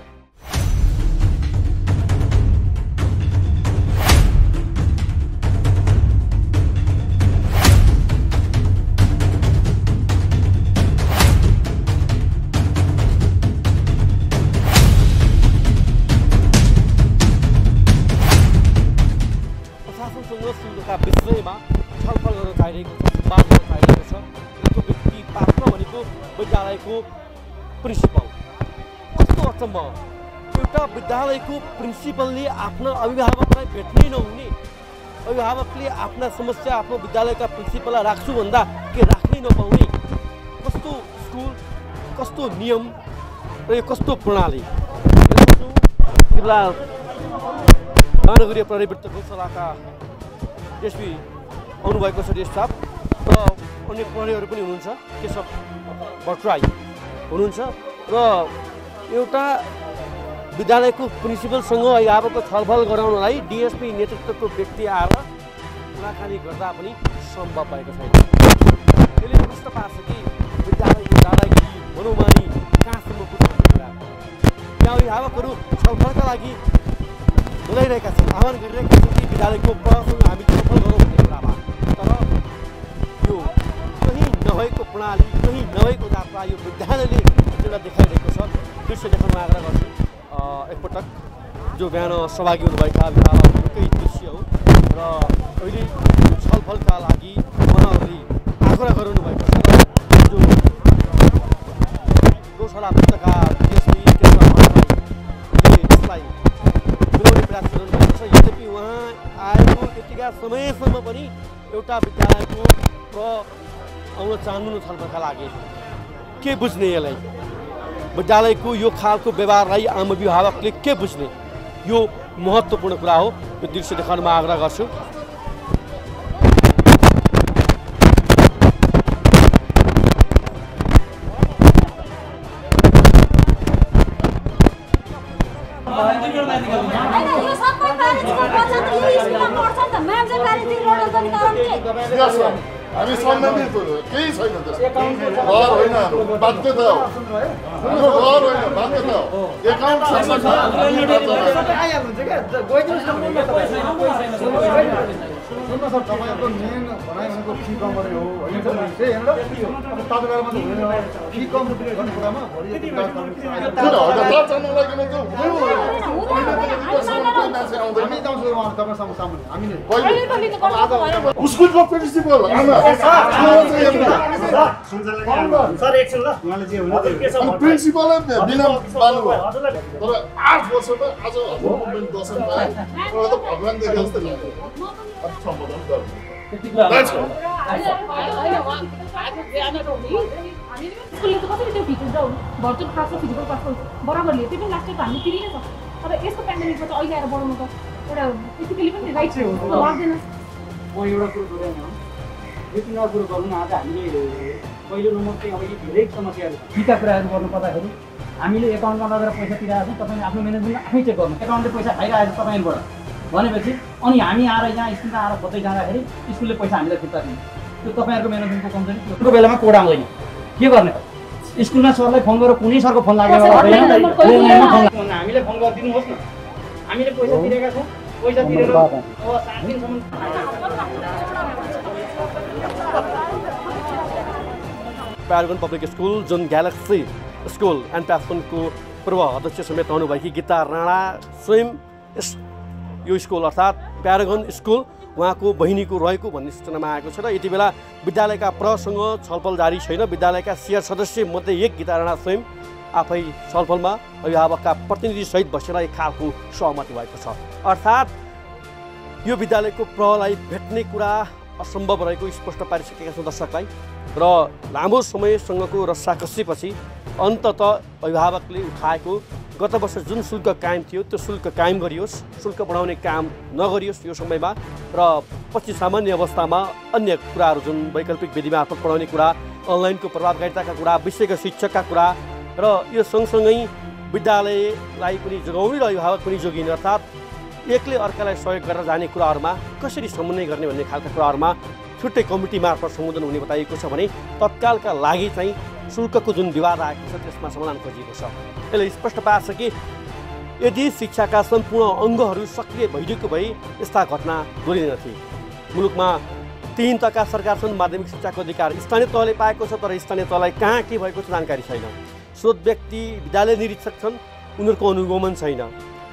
विषयमा छलफल गर्न चाहिरहेको छ बात गर्न चाहिरहेको छ यो व्यक्ति पात्र भनेको विद्यालयको प्रिन्सिपल कस्तो अचम्म एउटा विद्यालयको प्रिन्सिपलले आफ्ना अभिभावकलाई भेट्नै नहुने अभिभावकले आफ्ना समस्या आफ्नो विद्यालयका प्रिन्सिपललाई राख्छु भन्दा के राख्नै नपाउने कस्तो स्कुल कस्तो नियम र यो कस्तो प्रणाली जिल्ला महानगरीय प्रहरी वृत्त गौशालाका डिएसपी आउनुभएको छ डिएसपी साहब र अन्य प्रहरीहरू पनि हुनुहुन्छ केशव भट्टराई हुनुहुन्छ र एउटा विद्यालयको प्रिन्सिपलसँग अभिभावकको छलफल गराउनलाई डिएसपी नेतृत्वको व्यक्ति आएर कुराकानी गर्दा पनि सम्भव भएको छैन त्यसले प्रश्न पार्छ कि विद्यालयको दादागिरी मनोमानी कहाँसम्म पुग्छ कुरा यहाँ अभिभावकहरू छलफलका लागि बोलाइरहेका छन् आह्वान गरिरहेका छन् कि विद्यालयको प्रशासन हामी छलफल गरौँ भन्ने कुरामा तर यो कहीँ नभएको प्रणाली कहीँ नभएको जात्रा यो विद्यालयले एउटा देखाइरहेको छ दृश्य देखाउन आग्रह गर्छु एकपटक जो बिहान सहभागी हुनुभएका अभिभावकहरूकै दृश्य हो र अहिले छलफलका लागि उहाँहरूले आग्रह गराउनु भएको छ। जो गौशाला पुस्तका डिएसपी यसलाई मिलाउने प्रयास गरिरहनु भएको छ। यद्यपि उहाँ आएको त्यतिका समयसम्म पनि एउटा विद्यालयको आउन चाहनुहुन्न छलफलका लागि। के बुझ्ने यसलाई विद्यालयको यो खालको व्यवहारलाई आम अभिभावकले के बुझ्ने, यो महत्त्वपूर्ण कुरा हो। यो दृश्य देखाउन म आग्रह गर्छु। हामी सम्बन्धित केही छैन, घर होइन बाध्यता हो, हाम्रो घर होइन बाध्यता हो। एकाउन्ट तपाईँको मेन भनाइ भनेको फी कम गर्ने हो होइन तपाईँहरूमा त हुँदैन। फी कम गर्ने कुरामा स्कुलको प्रिन्सिपल प्रिन्सिपलै बिना पाल्नुभयो। तर 8 वर्षमा आज गभर्मेन्ट दर्शन पाए त भगवान् देखे जस्तो लाग्यो। सम्बोधन गर्नु स्कुलले त कसरी त्यो फिचर भर्चुअल क्लास र फिजिकल क्लासको बराबर लियो, त्यो पनि लास्ट टाइम हामी तिरी नै छ। तर यस्तो पेन्डेमिकमा चाहिँ अहिले आएर बढाउनु त एउटा फिजिकली पनि राइट लाग्दैन। म एउटा कुरो दोहोऱ्याउने हो, यो 3 कुरो गर्नु न। आज हामीले पहिलो नम्बर चाहिँ अब यी धेरै समस्याहरू छ। यीका कुराहरू गर्नु पर्दाखेरि हामीले एकाउन्टमा लगेर पैसा तिरेको छौँ। तपाईँले आफ्नो म्यानेजमेन्टमा आफै चेक गर्नु, एकाउन्टले पैसा खाइरहेको छ तपाईँबाट भनेपछि। अनि हामी आएर यहाँ स्कुलमा आएर खोज्दै जाँदाखेरि स्कुलले पैसा हामीलाई फिर्ता दिन्छ। त्यो तपाईँहरूको म्यानेजमेन्टको कम छैन। त्यो बेलामा कोड आउँदैन, के गर्ने त? स्कुलमा सरलाई फोन गरेर कुनै सरको फोन लागेको हुँदैन। हामीलाई फोन गरिदिनुहोस् न, हामीले पैसा तिरेका छौँ। पैसा तिरेर अब 7 दिनसम्म प्यारागन पब्लिक स्कुल जुन ग्यालेक्सी स्कुल एन्ड प्यासनको पूर्व अध्यक्ष समेत रहनुभएकी गीता राणा स्वयं यो स्कुल अर्थात् प्यारागन स्कुल उहाँको बहिनीको रहेको भन्ने सूचनामा आएको छ। र यति बेला विद्यालयका प्रसँग छलफल जारी छैन। विद्यालयका सियर सदस्य मध्ये एक गीता राणा स्वयं आफै छलफलमा अभिभावकका प्रतिनिधिसहित बसेर एक खालको सहमति भएको छ। अर्थात् यो विद्यालयको प्रहलाई भेट्ने कुरा असम्भव रहेको स्पष्ट पारिसकेका छौँ दर्शकलाई। र लामो समयसँगको रस्साकसीपछि अन्ततः अभिभावकले उठाएको गत वर्ष जुन शुल्क कायम थियो त्यो शुल्क कायम गरियोस्, शुल्क बढाउने काम नगरियोस् यो समयमा। र पछि सामान्य अवस्थामा अन्य कुराहरू जुन वैकल्पिक विधि मार्फत पढाउने कुरा, अनलाइनको प्रभावकारिताका कुरा, विषयको शिक्षकका कुरा र यो सँगसँगै विद्यालयलाई पनि जोगाउने र अभिभावक पनि जोगिने अर्थात् एकले अर्कालाई सहयोग गरेर जाने कुराहरूमा कसरी समन्वय गर्ने भन्ने खालका कुराहरूमा छुट्टै कमिटी मार्फत सम्बोधन हुने बताइएको छ भने तत्कालका लागि चाहिँ शुल्कको जुन विवाद आएको छ त्यसमा समाधान खोजिएको छ। यसले स्पष्ट पार्छ कि यदि शिक्षाका सम्पूर्ण अङ्गहरू सक्रिय भइदिएको भए यस्ता घटना दोहोरिँदैनथे। मुलुकमा 3 तहका सरकार छन्। माध्यमिक शिक्षाको अधिकार स्थानीय तहले पाएको छ, तर स्थानीय तहलाई कहाँ के भएको छ जानकारी छैन। स्रोत व्यक्ति विद्यालय निरीक्षक छन्, उनीहरूको अनुगमन छैन।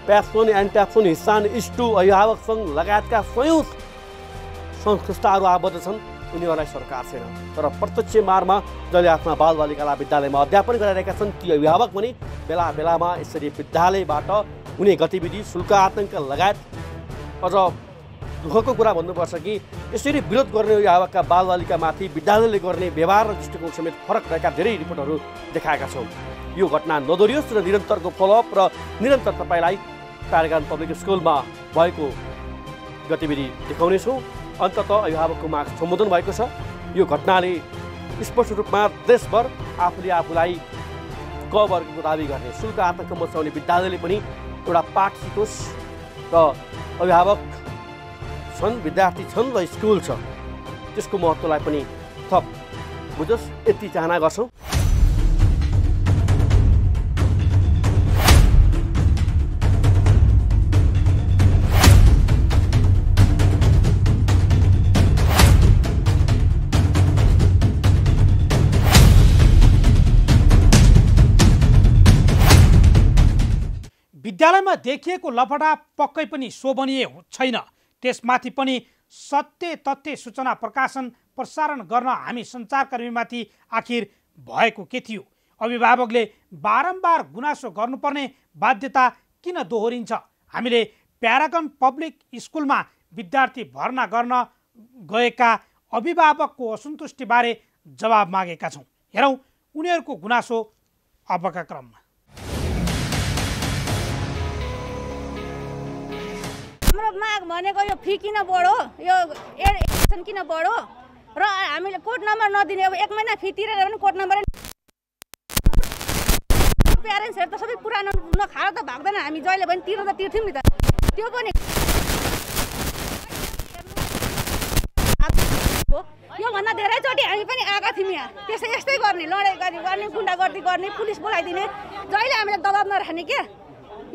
प्याप्सन एन्ड प्याप्सन हिस्सान इस्टु अभिभावक सङ्घ लगायतका स्वयं संस्थाहरू आबद्ध छन्, उनीहरूलाई सरकार छैन। तर प्रत्यक्ष मारमा जसले आफ्ना बालबालिकालाई विद्यालयमा अध्यापन गराइरहेका छन् ती अभिभावक पनि बेला बेलामा यसरी विद्यालयबाट हुने गतिविधि, शुल्क आतङ्क लगायत अझ दुःखको कुरा भन्नुपर्छ कि यसरी विरोध गर्ने अभिभावकका बालबालिकामाथि विद्यालयले गर्ने व्यवहार र दृष्टिकोण समेत फरक रहेका धेरै रिपोर्टहरू देखाएका छौँ। यो घटना नदोहोरियोस् र निरन्तरको फलोअप र निरन्तर तपाईँलाई प्यारागन पब्लिक स्कुलमा भएको गतिविधि देखाउनेछौँ। अन्ततः अभिभावकको माग सम्बोधन भएको छ। यो घटनाले स्पष्ट रूपमा देशभर आफूले आफूलाई क वर्गको दाबी गर्ने, शुल्क आतङ्क मचाउने विद्यालयले पनि एउटा पाठ सिकोस् र अभिभावक छन्, विद्यार्थी छन् र स्कुल छ त्यसको महत्त्वलाई पनि थप बुझोस्, यति चाहना गर्छौँ। विद्यालयमा देखिएको लफडा पक्कै पनि शोभनीय छैन। त्यसमाथि पनि सत्य तथ्य सूचना प्रसारण गर्न हामी सञ्चारकर्मीमाथि आखिर भएको के थियो? अभिभावकले बारम्बार गुनासो गर्नुपर्ने बाध्यता किन दोहोरिन्छ? हामीले प्यारागन पब्लिक स्कुलमा विद्यार्थी भर्ना गर्न गएका अभिभावकको असन्तुष्टिबारे जवाब मागेका छौँ। हेरौँ उनीहरूको गुनासो अबका क्रममा। हाम्रो माग भनेको यो फी किन बढो, यो एडमिसन किन बढो र हामीले कोड नम्बर नदिने। अब 1 महिना फी तिरेर पनि कोड नम्बर प्यारेन्ट्सहरू त सबै पुरानो नखाएर त भाग्दैन। हामी जहिले पनि तिर्न त तिर्थ्यौँ नि त। त्यो पनि योभन्दा धेरैचोटि हामी पनि आएका थियौँ यहाँ। यस्तै गर्ने, लडाइँ गर्ने, गुन्डागर्दी गर्ने, पुलिस बोलाइदिने, जहिले हामीले दबाब नराख्ने के।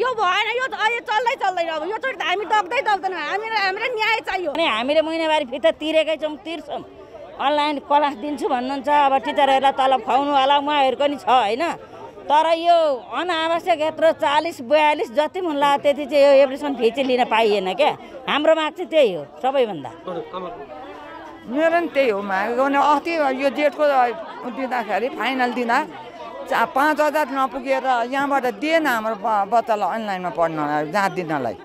यो भएन, यो अहिले चल्दैन। अब यो चोटि त हामी दग्दैन। हामीलाई न्याय चाहियो। हामीले महिनावारी फी त तिरेकै छौँ, तिर्छौँ। अनलाइन क्लास दिन्छु भन्नुहुन्छ। अब टिचरहरूलाई तलब खुवाउनु होला उहाँहरूको नि छ होइन। तर यो अनावश्यक यत्रो 40-42 जति मन लाग्यो त्यति चाहिँ यो एप्लिकेसन फी चाहिँ लिन पाइएन क्या। हाम्रो माग चाहिँ त्यही हो सबैभन्दा। मेरो नि त्यही हो मागेको। अस्ति यो जेठको दिँदाखेरि फाइनल दिँदा 5,000 नपुगेर यहाँबाट दिएन हाम्रो बच्चालाई अनलाइनमा पढ्न जाँच दिनलाई।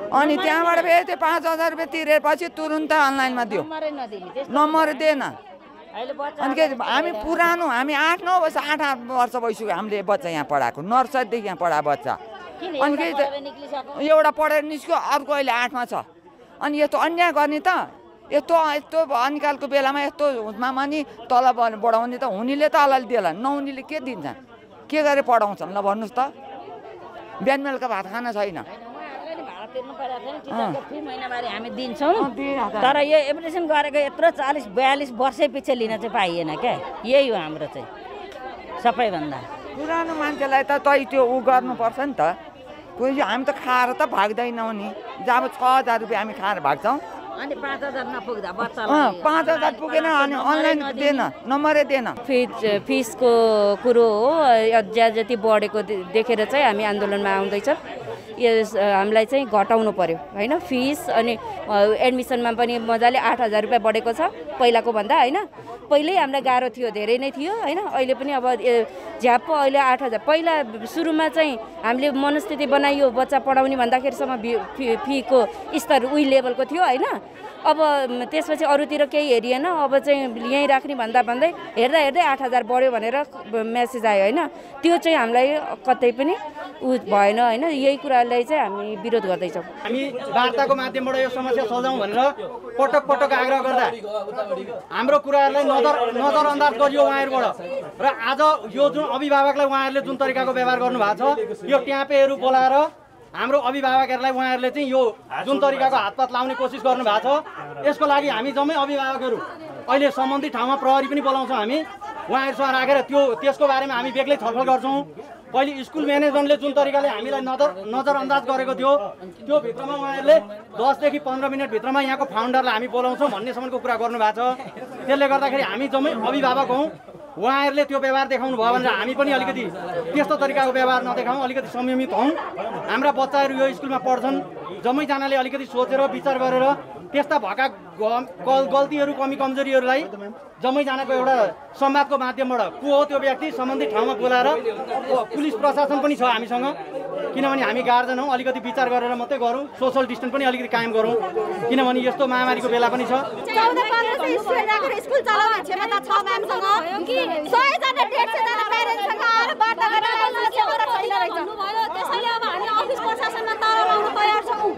अनि त्यहाँबाट फेरि त्यो 5,000 रुपियाँ तिरेपछि तुरुन्त अनलाइनमा दियो, नम्बर दिएन। अनि के हामी पुरानो, हामी 8-9 वर्ष 8 वर्ष भइसक्यो हामीले बच्चा यहाँ पढाएको, नर्सरीदेखि यहाँ पढाएको बच्चा। अनि के एउटा पढेर निस्क्यो, अर्को अहिले 8मा छ। अनि यस्तो अन्याय गर्ने त, यस्तो अनिकालको बेलामा यस्तो उसमा नि तलब बढाउने त हुनेले त अलिअलि देला, नहुनेले के दिन्छन्, के गरेर पढाउँछन् ल भन्नुहोस् त। बिहान बेलुका भात खाना छैन। महिनावारी हामी दिन्छौँ, तर यो एप्लिकेसन गरेको यत्रो 40-42 वर्ष पछि लिन चाहिँ पाइएन क्या। यही हो हाम्रो चाहिँ सबैभन्दा। पुरानो मान्छेलाई त त्यो उ गर्नुपर्छ नि त। कोही हामी त खाएर त भाग्दैनौँ नि। जब 6,000 रुपियाँ हामी खाएर भाग्छौँ। अनि 5,000 नपुग्दा बच्चालाई 5,000 पुगेन, अनि अनलाइन दिएन, नम्बरै दिएन। फिसको कुरो हो, ज्यादा जति बढेको देखेर चाहिँ हामी आन्दोलनमा आउँदैछौँ। यस हामीलाई चाहिँ घटाउनु पर्यो होइन फिस। अनि एडमिसनमा पनि मजाले 8,000 रुपियाँ बढेको छ पहिलाको भन्दा होइन। पहिल्यै हामीलाई गाह्रो थियो, धेरै नै थियो होइन। अहिले पनि अब झ्याप्प अहिले 8,000। पहिला सुरुमा चाहिँ हामीले मनस्थिति बनाइयो बच्चा पढाउने भन्दाखेरिसम्म फीको स्तर उही लेभलको थियो होइन। अब त्यसपछि अरूतिर केही हेरिएन, अब चाहिँ यहीँ राख्ने भन्दै हेर्दै 8,000 बढ्यो भनेर मेसेज आयो होइन। त्यो चाहिँ हामीलाई कतै पनि भएन होइन। यही कुरालाई चाहिँ हामी विरोध गर्दैछौँ। हामी वार्ताको माध्यमबाट यो समस्या सल्झाउँ भनेर पटक आग्रह गर्दा हाम्रो कुराहरूलाई नजरअन्दाज गरियो उहाँहरूबाट। र आज यो जुन अभिभावकलाई उहाँहरूले जुन तरिकाको व्यवहार गर्नुभएको छ, यो ट्यापेहरू बोलाएर हाम्रो अभिभावकहरूलाई उहाँहरूले चाहिँ यो जुन तरिकाको हातपात लाउने कोसिस गर्नुभएको छ, यसको लागि हामी जम्मै अभिभावकहरू अहिले सम्बन्धित ठाउँमा प्रहरी पनि बोलाउँछौँ। हामी उहाँहरूसँग राखेर त्यसको बारेमा हामी बेग्लै छलफल गर्छौँ। पहिले स्कुल म्यानेजमेन्टले जुन तरिकाले हामीलाई नजरअन्दाज गरेको थियो, त्यो भित्रमा उहाँहरूले 10 देखि 15 मिनटभित्रमा यहाँको फाउन्डरलाई हामी बोलाउँछौँ भन्नेसम्मको कुरा गर्नुभएको छ। त्यसले गर्दाखेरि हामी जम्मै अभिभावक हौँ। उहाँहरूले त्यो व्यवहार देखाउनु भयो भनेर हामी पनि अलिकति त्यस्तो तरिकाको व्यवहार नदेखाउँ, अलिकति संयमित हौँ। हाम्रा बच्चाहरू यो स्कुलमा पढ्छन्, जम्मैजनाले अलिकति सोचेर विचार गरेर त्यस्ता भएका गल्तीहरू कमी कमजोरीहरूलाई जम्मैजनाको एउटा संवादको माध्यमबाट को हो त्यो व्यक्ति सम्बन्धित ठाउँमा बोलाएर पुलिस प्रशासन पनि छ हामीसँग, किनभने हामी गार्जन हौँ। अलिकति विचार गरेर मात्रै गरौँ, सोसल डिस्टेन्स पनि अलिकति कायम गरौँ, किनभने यस्तो महामारीको बेला पनि छ। 14-15 स्टुडेन्ट राखेर स्कुल चलाउने क्षमता छ म्यामसँग कि 100-150 प्यारेन्ट्ससँग आएर वार्ता गरेर त्यसैले अब हामी अफिस प्रशासनमा तलब आउन तयार छौँ।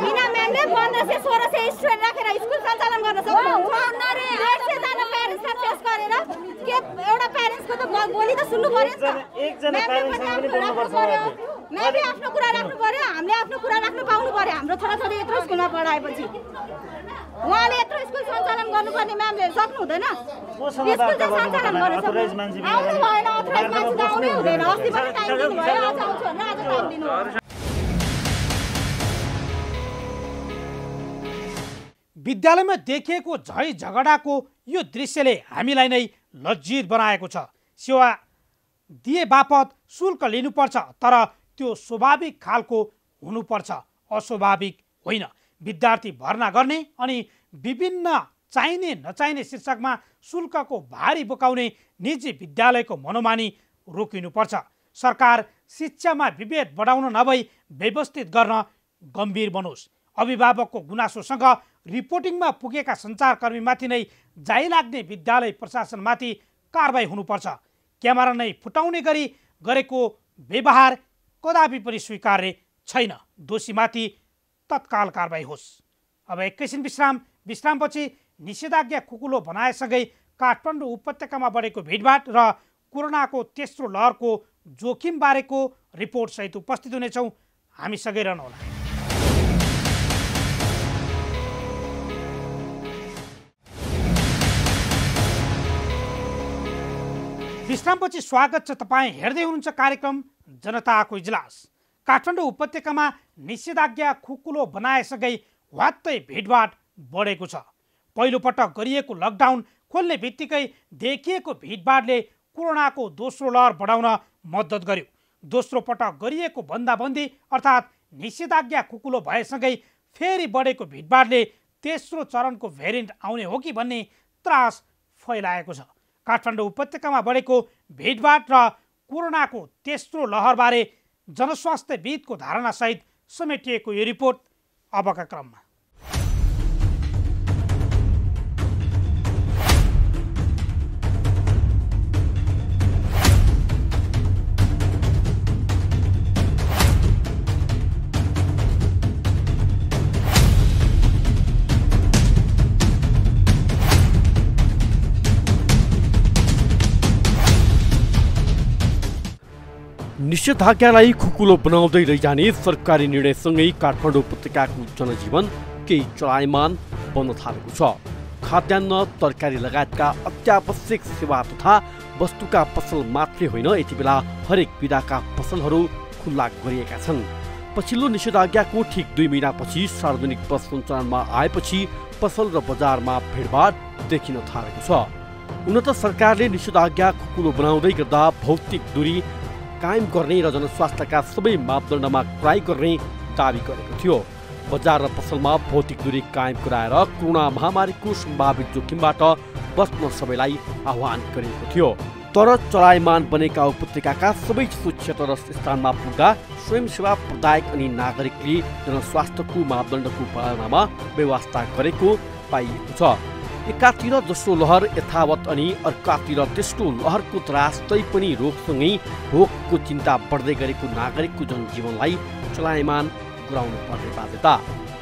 बिना म्यामले 1500-1600 स्टुडेन्ट राखेर स्कुल सञ्चालन गर्न सक्नुहुन्छ। 150जना प्यारेन्ट्सलाई फेस गरेर के एउटा प्यारेन्ट्सको त बोली त सुन्नु पर्यो नि त। म्यामले आफ्नो कुरा राख्नु पर्यो, हामीले आफ्नो कुरा राख्नु पाउनु पर्यो। हाम्रो छोराछोरी यत्रो स्कुलमा पढाएपछि उहाँले यत्रो स्कुल सञ्चालन गर्नुपर्ने म्यामले सक्नु हुँदैन। स्कुल चाहिँ सञ्चालन गर्न सक्नु आउनु भएन, अथराइज मान्छे त आउनै हुँदैन। अस्ति पनि टाइम दिनुभयो, आज आउँछु भनेर आज टाइम दिनुभयो। विद्यालयमा देखिएको झै झगडाको यो दृश्यले हामीलाई नै लज्जित बनाएको छ। सेवा दिए बापत शुल्क लिनुपर्छ, तर त्यो स्वाभाविक खालको हुनुपर्छ, अस्वाभाविक होइन। विद्यार्थी भर्ना गर्ने अनि विभिन्न चाहिने नचाहिने शीर्षकमा शुल्कको भारी बोकाउने निजी विद्यालयको मनोमानी रोकिनुपर्छ। सरकार शिक्षामा विभेद बढाउन नभई व्यवस्थित गर्न गम्भीर बनोस्। अभिभावकको गुनासोसँग रिपोर्टिङमा पुगेका सञ्चारकर्मीमाथि नै जाइ लाग्ने विद्यालय प्रशासनमाथि कारबाही हुनुपर्छ। क्यामेरा नै फुटाउने गरी गरेको व्यवहार कदापि पनि स्वीकार्य छैन। दोषीमाथि तत्काल कारबाही होस्। अब एकैछिन विश्रामपछि निषेधाज्ञा खुकुलो बनाएसँगै काठमाडौँ उपत्यकामा बढेको भिडभाड र कोरोनाको तेस्रो लहरको जोखिम बारेको रिपोर्ट सहित उपस्थित हुनेछौँ। हामीसँगै रहनुहोला। विश्रामपछि स्वागत छ। तपाईँ हेर्दै हुनुहुन्छ कार्यक्रम जनताको इजलास। काठमाडौँ उपत्यकामा निषेधाज्ञा खुकुलो बनाएसँगै वात्तै भिडभाड बढेको छ। पहिलोपटक गरिएको लकडाउन खोल्ने बित्तिकै देखिएको भिडभाडले कोरोनाको दोस्रो लहर बढाउन मद्दत गर्यो। दोस्रो पटक गरिएको बन्दाबन्दी अर्थात् निषेधाज्ञा खुकुलो भएसँगै फेरि बढेको भिडभाडले तेस्रो चरणको भेरिएन्ट आउने हो कि भन्ने त्रास फैलाएको छ। काठमाडौँ उपत्यकामा बढेको भिडभाड र कोरोनाको तेस्रो लहरबारे जनस्वास्थ्यविदको धारणासहित समेटिएको यो रिपोर्ट अबका क्रममा। निषेधाज्ञालाई खुकुलो बनाउँदै लैजाने सरकारी निर्णयसँगै काठमाडौँ उपत्यकाको जनजीवन केही चलायमान बन्न थालेको छ। खाद्यान्न, तरकारी लगायतका अत्यावश्यक सेवा तथा वस्तुका पसल मात्रै होइन, यति बेला हरेक विधाका पसलहरू खुल्ला गरिएका छन्। पछिल्लो निषेधाज्ञाको ठिक 2 महिनापछि सार्वजनिक बस सञ्चालनमा आएपछि पसल र बजारमा भिडभाड देखिन थालेको छ। हुन त सरकारले निषेधाज्ञा खुकुलो बनाउँदै गर्दा भौतिक दूरी कायम गर्ने र जनस्वास्थ्यका सबै मापदण्डमा ट्राई गर्ने दावी गरेको थियो। बजार र पसलमा भौतिक दूरी कायम गराएर कोरोना महामारीको सम्भावित जोखिमबाट बच्न सबैलाई आह्वान गरिएको थियो। तर चलायमान बनेका उपत्यकाका सबै क्षेत्र र स्थानमा पुग्दा स्वयंसेवा प्रदायक अनि नागरिकले जनस्वास्थ्यको मापदण्डको पालनामा व्यवस्था गरेको पाइएको छ। एकातिर दोस्रो लहर यथावत अनि अर्कातिर तेस्रो लहरको त्रास तैपनि रोगसँगै भोकको चिन्ता बढ्दै गरेको नागरिकको जनजीवनलाई चलायमान गराउनु पर्ने बाध्यता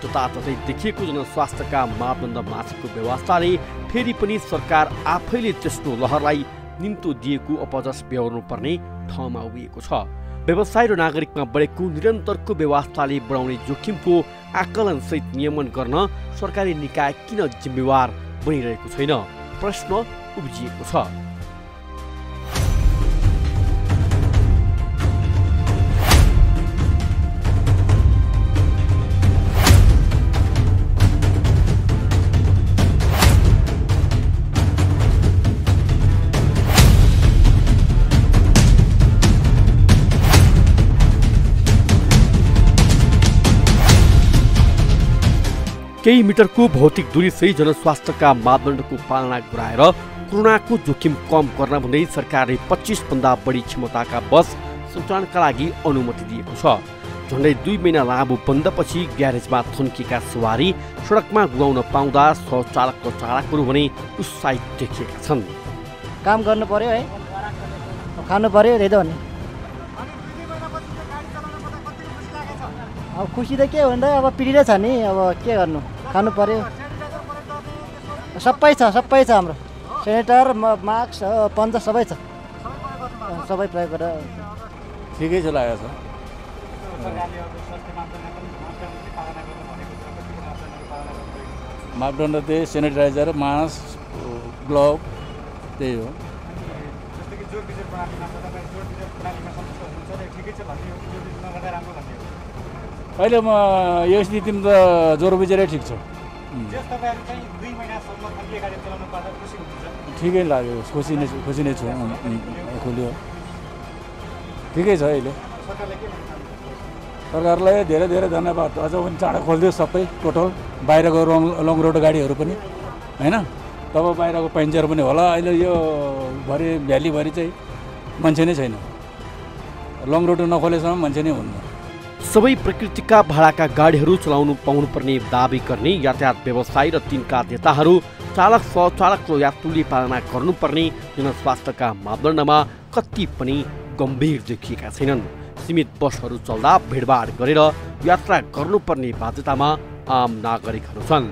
जताततै देखिएको जनस्वास्थ्यका मापदण्ड माथिको व्यवस्थाले फेरि पनि सरकार आफैले तेस्रो लहरलाई निम्तो दिएको अपजस बेहोर्नु पर्ने ठाउँमा उभिएको छ। व्यवसाय र नागरिकमा बढेको निरन्तरको व्यवस्थाले बढाउने जोखिमको आकलनसहित नियमन गर्न सरकारी निकाय किन जिम्मेवार बनिरहेको छैन, प्रश्न उब्जिएको छ। केही मिटरको भौतिक दूरीसहित जनस्वास्थ्यका मापदण्डको पालना गराएर कोरोनाको जोखिम कम गर्न भन्दै सरकारले 25 भन्दा बढी क्षमताका बस सञ्चालनका लागि अनुमति दिएको छ। झन्डै 2 महिना लामो बन्दपछि ग्यारेजमा थन्किएका सवारी सडकमा गुमाउन पाउँदा चालक र चालकहरू भने उत्साहित देखिएका छन्। काम गर्नु पर्यो है, खानु पर्यो त्यही त हो नि। अब खुसी त के भन्दा अब पिँढी छ नि, अब के गर्नु, खानु पर्यो। सबै छ हाम्रो सेनेटर मास्क पन्जा सबै छ, सबै प्रयोग गरेर ठिकै छ लागेको छ। मापदण्ड त्यही सेनिटाइजर, मास्क, ग्लोभ त्यही हो। अहिले म यो स्थितिमा त ज्वरो बिचरै ठिक छ। ठिकै लाग्यो, खुसी नै छु। खोल्यो ठिकै छ अहिले। सरकारलाई धेरै धेरै धन्यवाद। अझ पनि चाँडो खोलिदियो सबै टोटल बाहिरको लङ रोड गाडीहरू पनि हैन, तब बाहिरको पेसेन्जर पनि होला। अहिले यो भरि भ्यालीभरि चाहिँ मान्छे नै छैन, लङ रोड नखोलेसम्म मान्छे नै हुन्न। सबै प्रकृतिका भाडाका गाडीहरू चलाउनु पाउनुपर्ने दाबी गर्ने यातायात व्यवसायी र तिनका नेताहरू चालक सहचालक र यात्रुले पालना गर्नुपर्ने जनस्वास्थ्यका मापदण्डमा कति पनि गम्भीर देखिएका छैनन्। सीमित बसहरू चल्दा भिडभाड गरेर यात्रा गर्नुपर्ने बाध्यतामा आम नागरिकहरू छन्।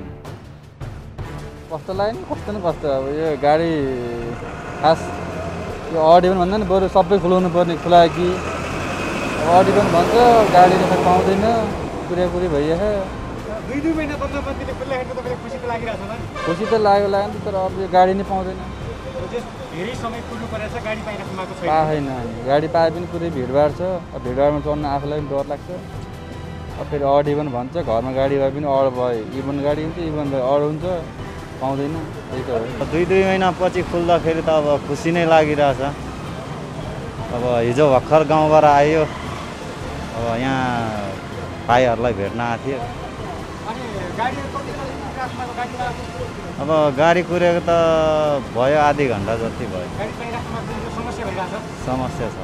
कस्तो लाग्यो कस्तो न कस्तो, अब यो गाडी खास यो अडी पनि भन्दा नि बरु सबै खुलाउनु पर्ने खुलायो कि अडी पनि भन्छ गाडी त पाउँदैन, पुरै भइरहेछ। 2 महिना बन्दोबस्तीले खुल्दाखेरि तपाईँलाई खुसी त लागिरहेछ होला नि? खुसी त लाग्यो नि, तर अब यो गाडी नै पाउँदैन। धेरै समय कुर्नु परेछ, गाडी पाइराख्नु भएको छैन। पाएन, गाडी पाए पनि पुरै भिडभाड छ, भिडभाडमा चढ्न आफूलाई पनि डर लाग्छ। अब फेरि अडी पनि भन्छ, घरमा गाडी भए पनि अड भयो, इभन गाडी हुन्छ इभन अड हुन्छ, पाउँदैन। त्यही त हो। 2 महिनापछि खुल्दाखेरि त अब खुसी नै लागिरहेछ। अब हिजो भर्खर गाउँबाट आयो, अब यहाँ भाइहरूलाई भेट्न आएको थियो। अब गाडी कुरेको त भयो आधी घन्टा जति भयो। समस्या छ।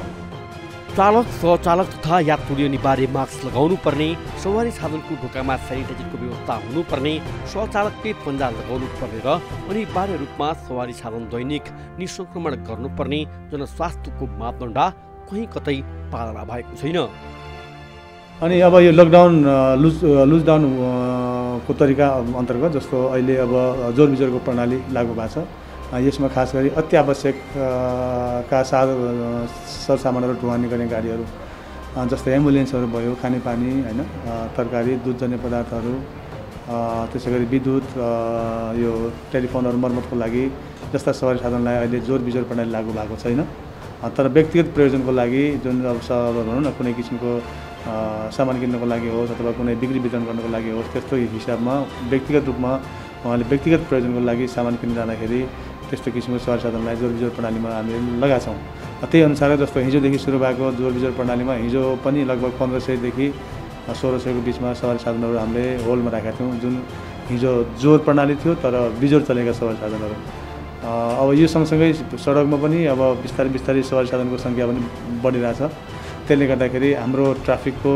चालक सहचालक तथा यात्रुले अनिवार्य मास्क लगाउनु पर्ने, सवारी साधनको ढोकामा सेनिटाइजरको व्यवस्था हुनुपर्ने, सहचालकले पन्जा लगाउनु पर्ने र अनिवार्य रूपमा सवारी साधन दैनिक निसंक्रमण गर्नुपर्ने जनस्वास्थ्यको मापदण्ड कहीँ कतै पालना भएको छैन। अनि अब यो लकडाउन लुजडाउन को तरिका अन्तर्गत जस्तो अहिले अब जोर बिजोरको प्रणाली लागू भएको छ। यसमा खास गरी अत्यावश्यक का सरसामानहरू ढुवानी गर्ने गाडीहरू जस्तै एम्बुलेन्सहरू भयो, खानेपानी हैन, तरकारी दुधजन्य पदार्थहरू, त्यसै गरी विद्युत, यो टेलिफोनहरू मर्मतको लागि जस्ता सवारी साधनलाई अहिले जोर बिजोर प्रणाली लागू भएको छैन। तर व्यक्तिगत प्रयोजनको लागि जुन अब भनौँ न कुनै किसिमको सामान किन्नको लागि होस् अथवा कुनै बिक्री वितरण गर्नको लागि होस्, त्यस्तो हिसाबमा व्यक्तिगत रूपमा उहाँले व्यक्तिगत प्रयोजनको लागि सामान किन्न जाँदाखेरि त्यस्तो किसिमको सवारी साधनलाई जोर बिजोर प्रणालीमा हामीले लगाएका छौँ। त्यही अनुसार जस्तो हिजोदेखि सुरु भएको जोर बिजोर प्रणालीमा हिजो पनि लगभग 1500 देखि 1600 को बिचमा सवारी साधनहरू हामीले होल्डमा राखेका थियौँ, जुन हिजो जोर प्रणाली थियो तर बिजोर चलेका सवारी साधनहरू। अब यो सँगसँगै सडकमा पनि अब बिस्तारै सवारी साधनको सङ्ख्या पनि बढिरहेछ। त्यसले गर्दाखेरि हाम्रो ट्राफिकको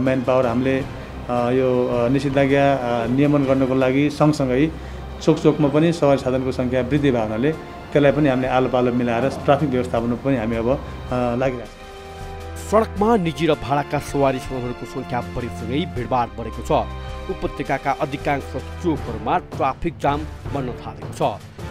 म्यान पावर हामीले यो निषेधाज्ञा नियमन गर्नको लागि सँगसँगै चोकमा पनि सवारी साधनको सङ्ख्या वृद्धि भएको हुनाले त्यसलाई पनि हामीले आलो पालो मिलाएर ट्राफिक व्यवस्थापन पनि हामी अब लागिरहेको छ। सडकमा निजी र भाडाका सवारी साधनहरूको सङ्ख्या बढीसँगै भिडभाड बढेको छ। उपत्यकाका अधिकांश चोकहरूमा ट्राफिक जाम बढ्न थालेको छ।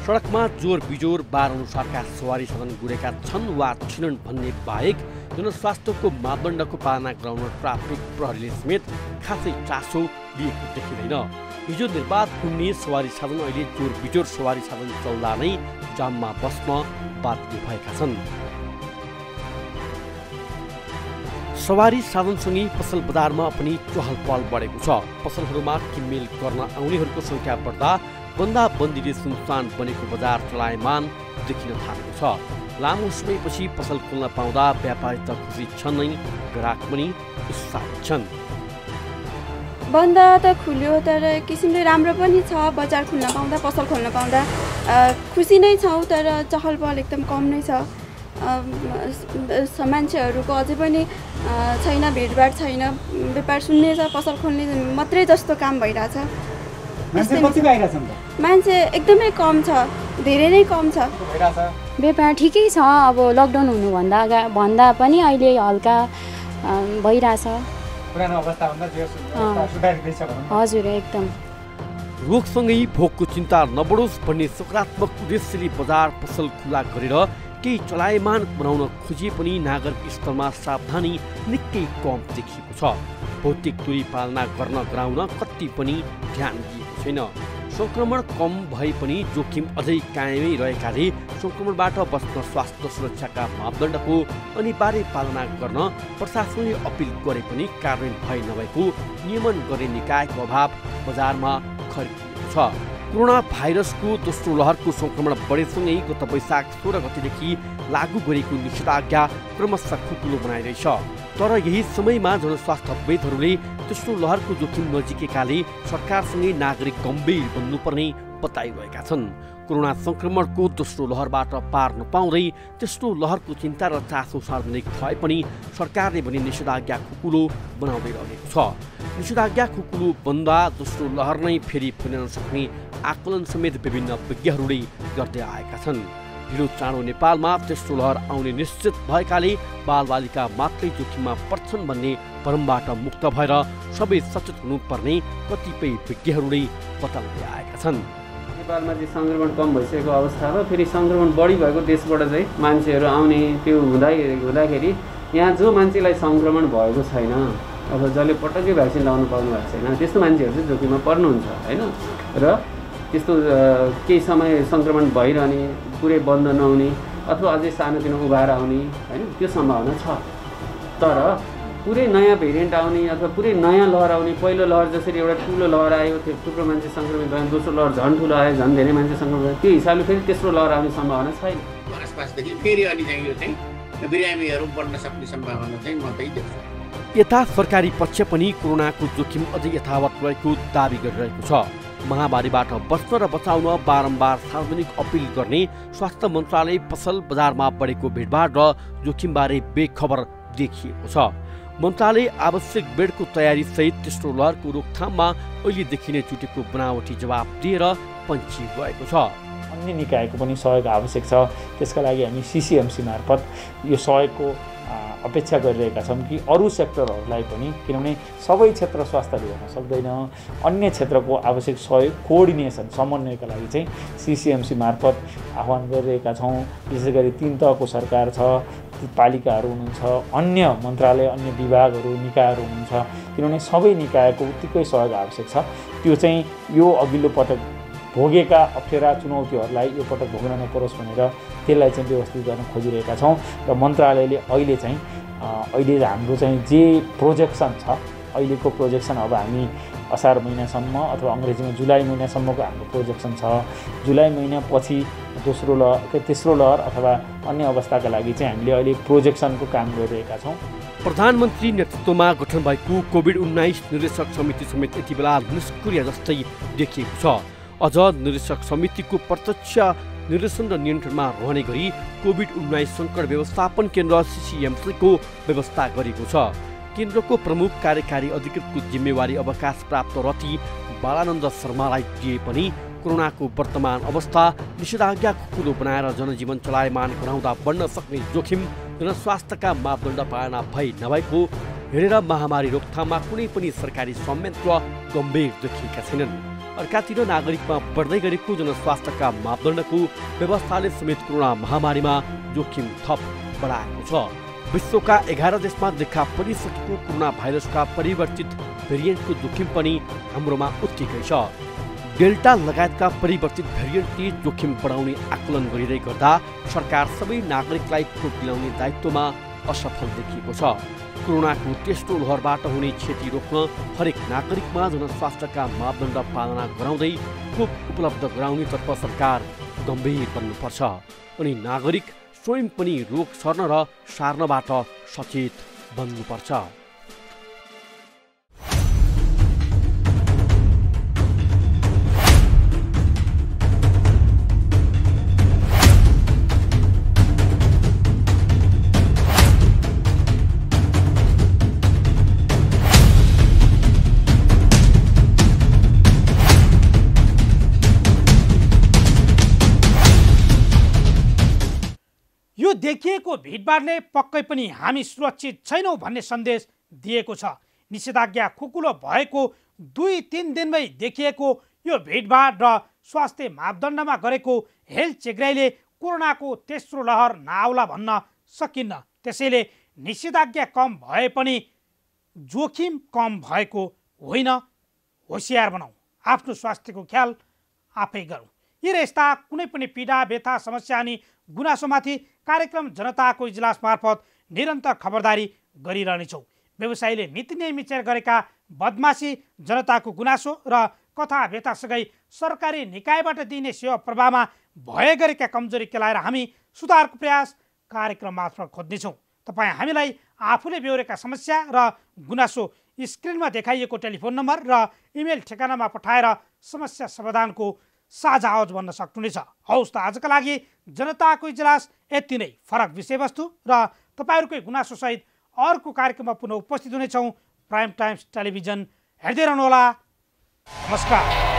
सडकमा जोर बिजोर बार अनुसारका सवारी साधन गुडेका छन् वा छैनन् भन्ने बाहेक जनस्वास्थ्यको मापदण्डको पालना गराउन ट्राफिक प्रहरीले समेत खासै चासो लिएको देखिँदैन। हिजो निर्बाध घुम्ने सवारी साधन अहिले जोर बिजोर सवारी साधन चल्दा नै जाममा बस्न बाध्य भएका छन्। सवारी साधनसँगै पसल बजारमा पनि चहल पहल बढेको छ। पसलहरूमा किनमेल गर्न आउनेहरूको सङ्ख्या बढ्दा बन्दाबन्दीले सुनसान बनेको बजार चलायमान देखिन थालेको छ। लामो समयपछि पसल खोल्न पाउँदा व्यापारी त खुसी छन् नै, ग्राहक पनि उत्साहित छन्। बन्द त खुल्यो तर एक किसिमले राम्रो पनि छ, बजार खुल्न पाउँदा पसल खोल्न पाउँदा खुसी नै छौँ, तर चहल पहल एकदम कम नै छ। मान्छेहरूको अझै पनि छैन, भिडभाड छैन, व्यापार सुन्ने छ, पसल खोल्ने मात्रै जस्तो काम भइरहेछ। मान्छे एकदमै कम छ, धेरै नै कम छ। व्यापार ठिकै छ, अब लकडाउन हुनुभन्दा पनि अहिले हल्का भइरहेछ। हजुर एकदम। रोगसँगै भोकको चिन्ता नबढोस् भन्ने सकारात्मक उद्देश्यले बजार पसल खुला गरेर केही चलायमान बनाउन खोजे पनि नागरिक स्तरमा सावधानी निकै कम देखिएको छ। भौतिक दूरी पालना गर्न गराउन कति पनि ध्यान दिएको छैन। सङ्क्रमण कम भए पनि जोखिम अझै कायमै रहेकाले सङ्क्रमणबाट बच्न स्वास्थ्य सुरक्षाका मापदण्डको अनिवार्य पालना गर्न प्रशासनले अपिल गरे पनि कार्यान्वयन भए नभएको नियमन गर्ने निकायको अभाव बजारमा खरिदिएको छ। कोरोना भाइरसको दोस्रो लहरको सङ्क्रमण बढेसँगै गत वैशाख 16 गतेदेखि लागू गरेको निषेधाज्ञा क्रमशः खुकुलो बनाइरहेछ। तर यही समयमा जनस्वास्थ्यविदहरूले तेस्रो लहरको जोखिम नजिकेकाले सरकारसँगै नागरिक गम्भीर बन्नुपर्ने बताइरहेका छन्। कोरोना संक्रमणको दोस्रो लहरबाट पार नपाउँदै तेस्रो लहरको चिन्ता र चासो सार्वजनिक भए पनि सरकारले भने निषेधाज्ञा खुकुलो बनाउँदै रहेको छ। निषेधाज्ञा खुकुलो बन्दा दोस्रो लहर नै फेरि फैलिन सक्ने आकलन समेत विभिन्न विज्ञहरूले गर्दै आएका छन्। ढिलो चाँडो नेपालमा तेस्रो लहर आउने निश्चित भएकाले बालबालिका मात्रै जोखिममा पर्छन् भन्ने भ्रमबाट मुक्त भएर सबै सचेत हुनुपर्ने कतिपय विज्ञहरूले बताउँदै आएका छन्। नेपालमा चाहिँ सङ्क्रमण कम भइसकेको अवस्थामा फेरि सङ्क्रमण बढी भएको देशबाट चाहिँ मान्छेहरू आउने त्यो हुँदाखेरि यहाँ जो मान्छेलाई सङ्क्रमण भएको छैन अथवा जसले पटक्कै भ्याक्सिन लगाउनु पाउनु भएको छैन त्यस्तो मान्छेहरू चाहिँ जोखिममा पर्नुहुन्छ होइन। र त्यस्तो केही समय सङ्क्रमण भइरहने पुरै बन्द नहुने अथवा अझै सानोतिनो उभार आउने होइन त्यो सम्भावना छ। तर पुरै नयाँ भेरिएन्ट आउने अथवा पुरै नयाँ लहर आउने, पहिलो लहर जसरी एउटा ठुलो लहर आयो त्यो थुप्रो मान्छे सङ्क्रमित भयो, दोस्रो लहर झन् ठुलो आयो झन् धेरै मान्छे सङ्क्रमित भयो, त्यो हिसाबले फेरि तेस्रो लहर आउने सम्भावना छैन। आसपासदेखि फेरि अनि चाहिँ यो चाहिँ बिरामीहरू बढ्न सक्ने सम्भावना चाहिँ म त्यही देख्छु। यता सरकारी पक्ष पनि कोरोनाको जोखिम अझै यथावत रहेको दावी गरिरहेको छ। महामारीबाट बच्न र बचाउन बारम्बार सार्वजनिक अपिल गर्ने स्वास्थ्य मन्त्रालय पसल बजारमा बढेको भिडभाड र जोखिमबारे बेखबर देखिएको छ। मन्त्रालय आवश्यक बेडको तयारी सहित तेस्रो लहरको रोकथाममा अहिले देखिने जुटेको बनावटी जवाब दिएर पन्छी गएको छ। अन्य निकायको पनि सहयोग आवश्यक छ। त्यसका लागि हामी CCMC मार्फत यो सहयोगको अपेक्षा गरिरहेका छौँ कि अरू सेक्टरहरूलाई पनि, किनभने सबै क्षेत्र स्वास्थ्यले गर्न सक्दैन, अन्य क्षेत्रको आवश्यक सहयोग कोअर्डिनेसन समन्वयका लागि चाहिँ CCMC मार्फत आह्वान गरिरहेका छौँ। विशेष गरी 3 तहको सरकार छ, पालिकाहरू हुनुहुन्छ, अन्य मन्त्रालय, अन्य विभागहरू, निकायहरू हुनुहुन्छ, किनभने सबै निकायको उत्तिकै सहयोग आवश्यक छ। त्यो चाहिँ यो अघिल्लो पटक भोगेका अप्ठ्यारा चुनौतीहरूलाई यो पटक भोग्न नपरोस् भनेर त्यसलाई चाहिँ व्यवस्थित गर्न खोजिरहेका छौँ। र मन्त्रालयले अहिले हाम्रो चाहिँ जे प्रोजेक्सन छ, अहिलेको प्रोजेक्सन अब हामी असार महिनासम्म अथवा अङ्ग्रेजीमा जुलाई महिनासम्मको हाम्रो प्रोजेक्सन छ। जुलाई महिनापछि तेस्रो लहर अथवा अन्य अवस्थाका लागि चाहिँ हामीले अहिले प्रोजेक्सनको काम गरिरहेका छौँ। प्रधानमन्त्री नेतृत्वमा गठन भएको कोभिड-19 निर्देशक समिति समेत यति बेला निष्क्रिय जस्तै देखिएको छ। अझ निर्देशक समितिको प्रत्यक्ष निर्देशन र नियन्त्रणमा रहने गरी कोभिड-19 सङ्कट व्यवस्थापन केन्द्र CCMC को व्यवस्था गरेको छ। केन्द्रको प्रमुख कार्यकारी अधिकृतको जिम्मेवारी अवकाश प्राप्त रति बालानन्द शर्मालाई दिए पनि कोरोनाको वर्तमान अवस्था निषेधाज्ञा खुकुलो बनाएर जनजीवन चलायमान गराउँदा बढ्न सक्ने जोखिम जनस्वास्थ्यका मापदण्ड पालना भई नभएको हेरेर महामारी रोकथाममा कुनै पनि सरकारी संयन्त्र गम्भीर देखिएका छैनन्। अर्कातिर नागरिकमा बढ्दै गरेको जनस्वास्थ्यका मापदण्डको व्यवस्थाले समेत कोरोना महामारीमा जोखिम थप बढाएको छ। विश्वका 11 देशमा देखा परिसकेको कोरोना भाइरसका परिवर्तित भेरिएन्टको जोखिम पनि हाम्रोमा उत्तिकै छ। डेल्टा लगायतका परिवर्तित भेरिएन्टले जोखिम बढाउने आकलन गरिँदै गर्दा सरकार सबै नागरिकलाई खोप दिलाउने दायित्वमा असफल देखिएको छ। कोरोनाको तेस्रो लहरबाट हुने क्षति रोक्न हरेक नागरिकमा जनस्वास्थ्यका मापदण्ड पालना गराउँदै खोप उपलब्ध गराउनेतर्फ सरकार गम्भीर बन्नुपर्छ। अनि नागरिक स्वयं पनि रोग सर्न र सार्नबाट सचेत बन्नुपर्छ। यो देखिएको भिडभाडले पक्कै पनि हामी सुरक्षित छैनौँ भन्ने सन्देश दिएको छ। निषेधाज्ञा खुकुलो भएको 2-3 दिनमै देखिएको यो भिडभाड र स्वास्थ्य मापदण्डमा गरेको हेल्थ चेक्राइले कोरोनाको तेस्रो लहर नआउला भन्न सकिन्न। त्यसैले निषेधाज्ञा कम भए पनि जोखिम कम भएको होइन। होसियार बनाऊ, आफ्नो स्वास्थ्यको ख्याल आफै गरौँ। यी र यस्ता कुनै पनि पीडा, व्यथा, समस्या अनि गुनासोमाथि कार्यक्रम जनताको इजलास मार्फत निरन्तर खबरदारी गरिरहनेछौँ। व्यवसायीले नीति नियम मिचेर गरेका बदमासी, जनताको गुनासो र कथा व्यथासँगै सरकारी निकायबाट दिइने सेवा प्रवाहमा भए गरेका कमजोरी केलाएर हामी सुधारको प्रयास कार्यक्रम मार्फत खोज्नेछौँ। तपाईँ हामीलाई आफूले बेहोरेका समस्या र गुनासो स्क्रिनमा देखाइएको टेलिफोन नम्बर र इमेल ठेगानामा पठाएर समस्या समाधानको साझा आवाज भन्न सक्नुहुनेछ। हौस् त आजका लागि जनताको इजलास यति नै। फरक विषयवस्तु र तपाईँहरूकै गुनासोसहित अर्को कार्यक्रममा पुनः उपस्थित हुनेछौँ। प्राइम टाइम्स टेलिभिजन हेर्दै रहनुहोला। नमस्कार।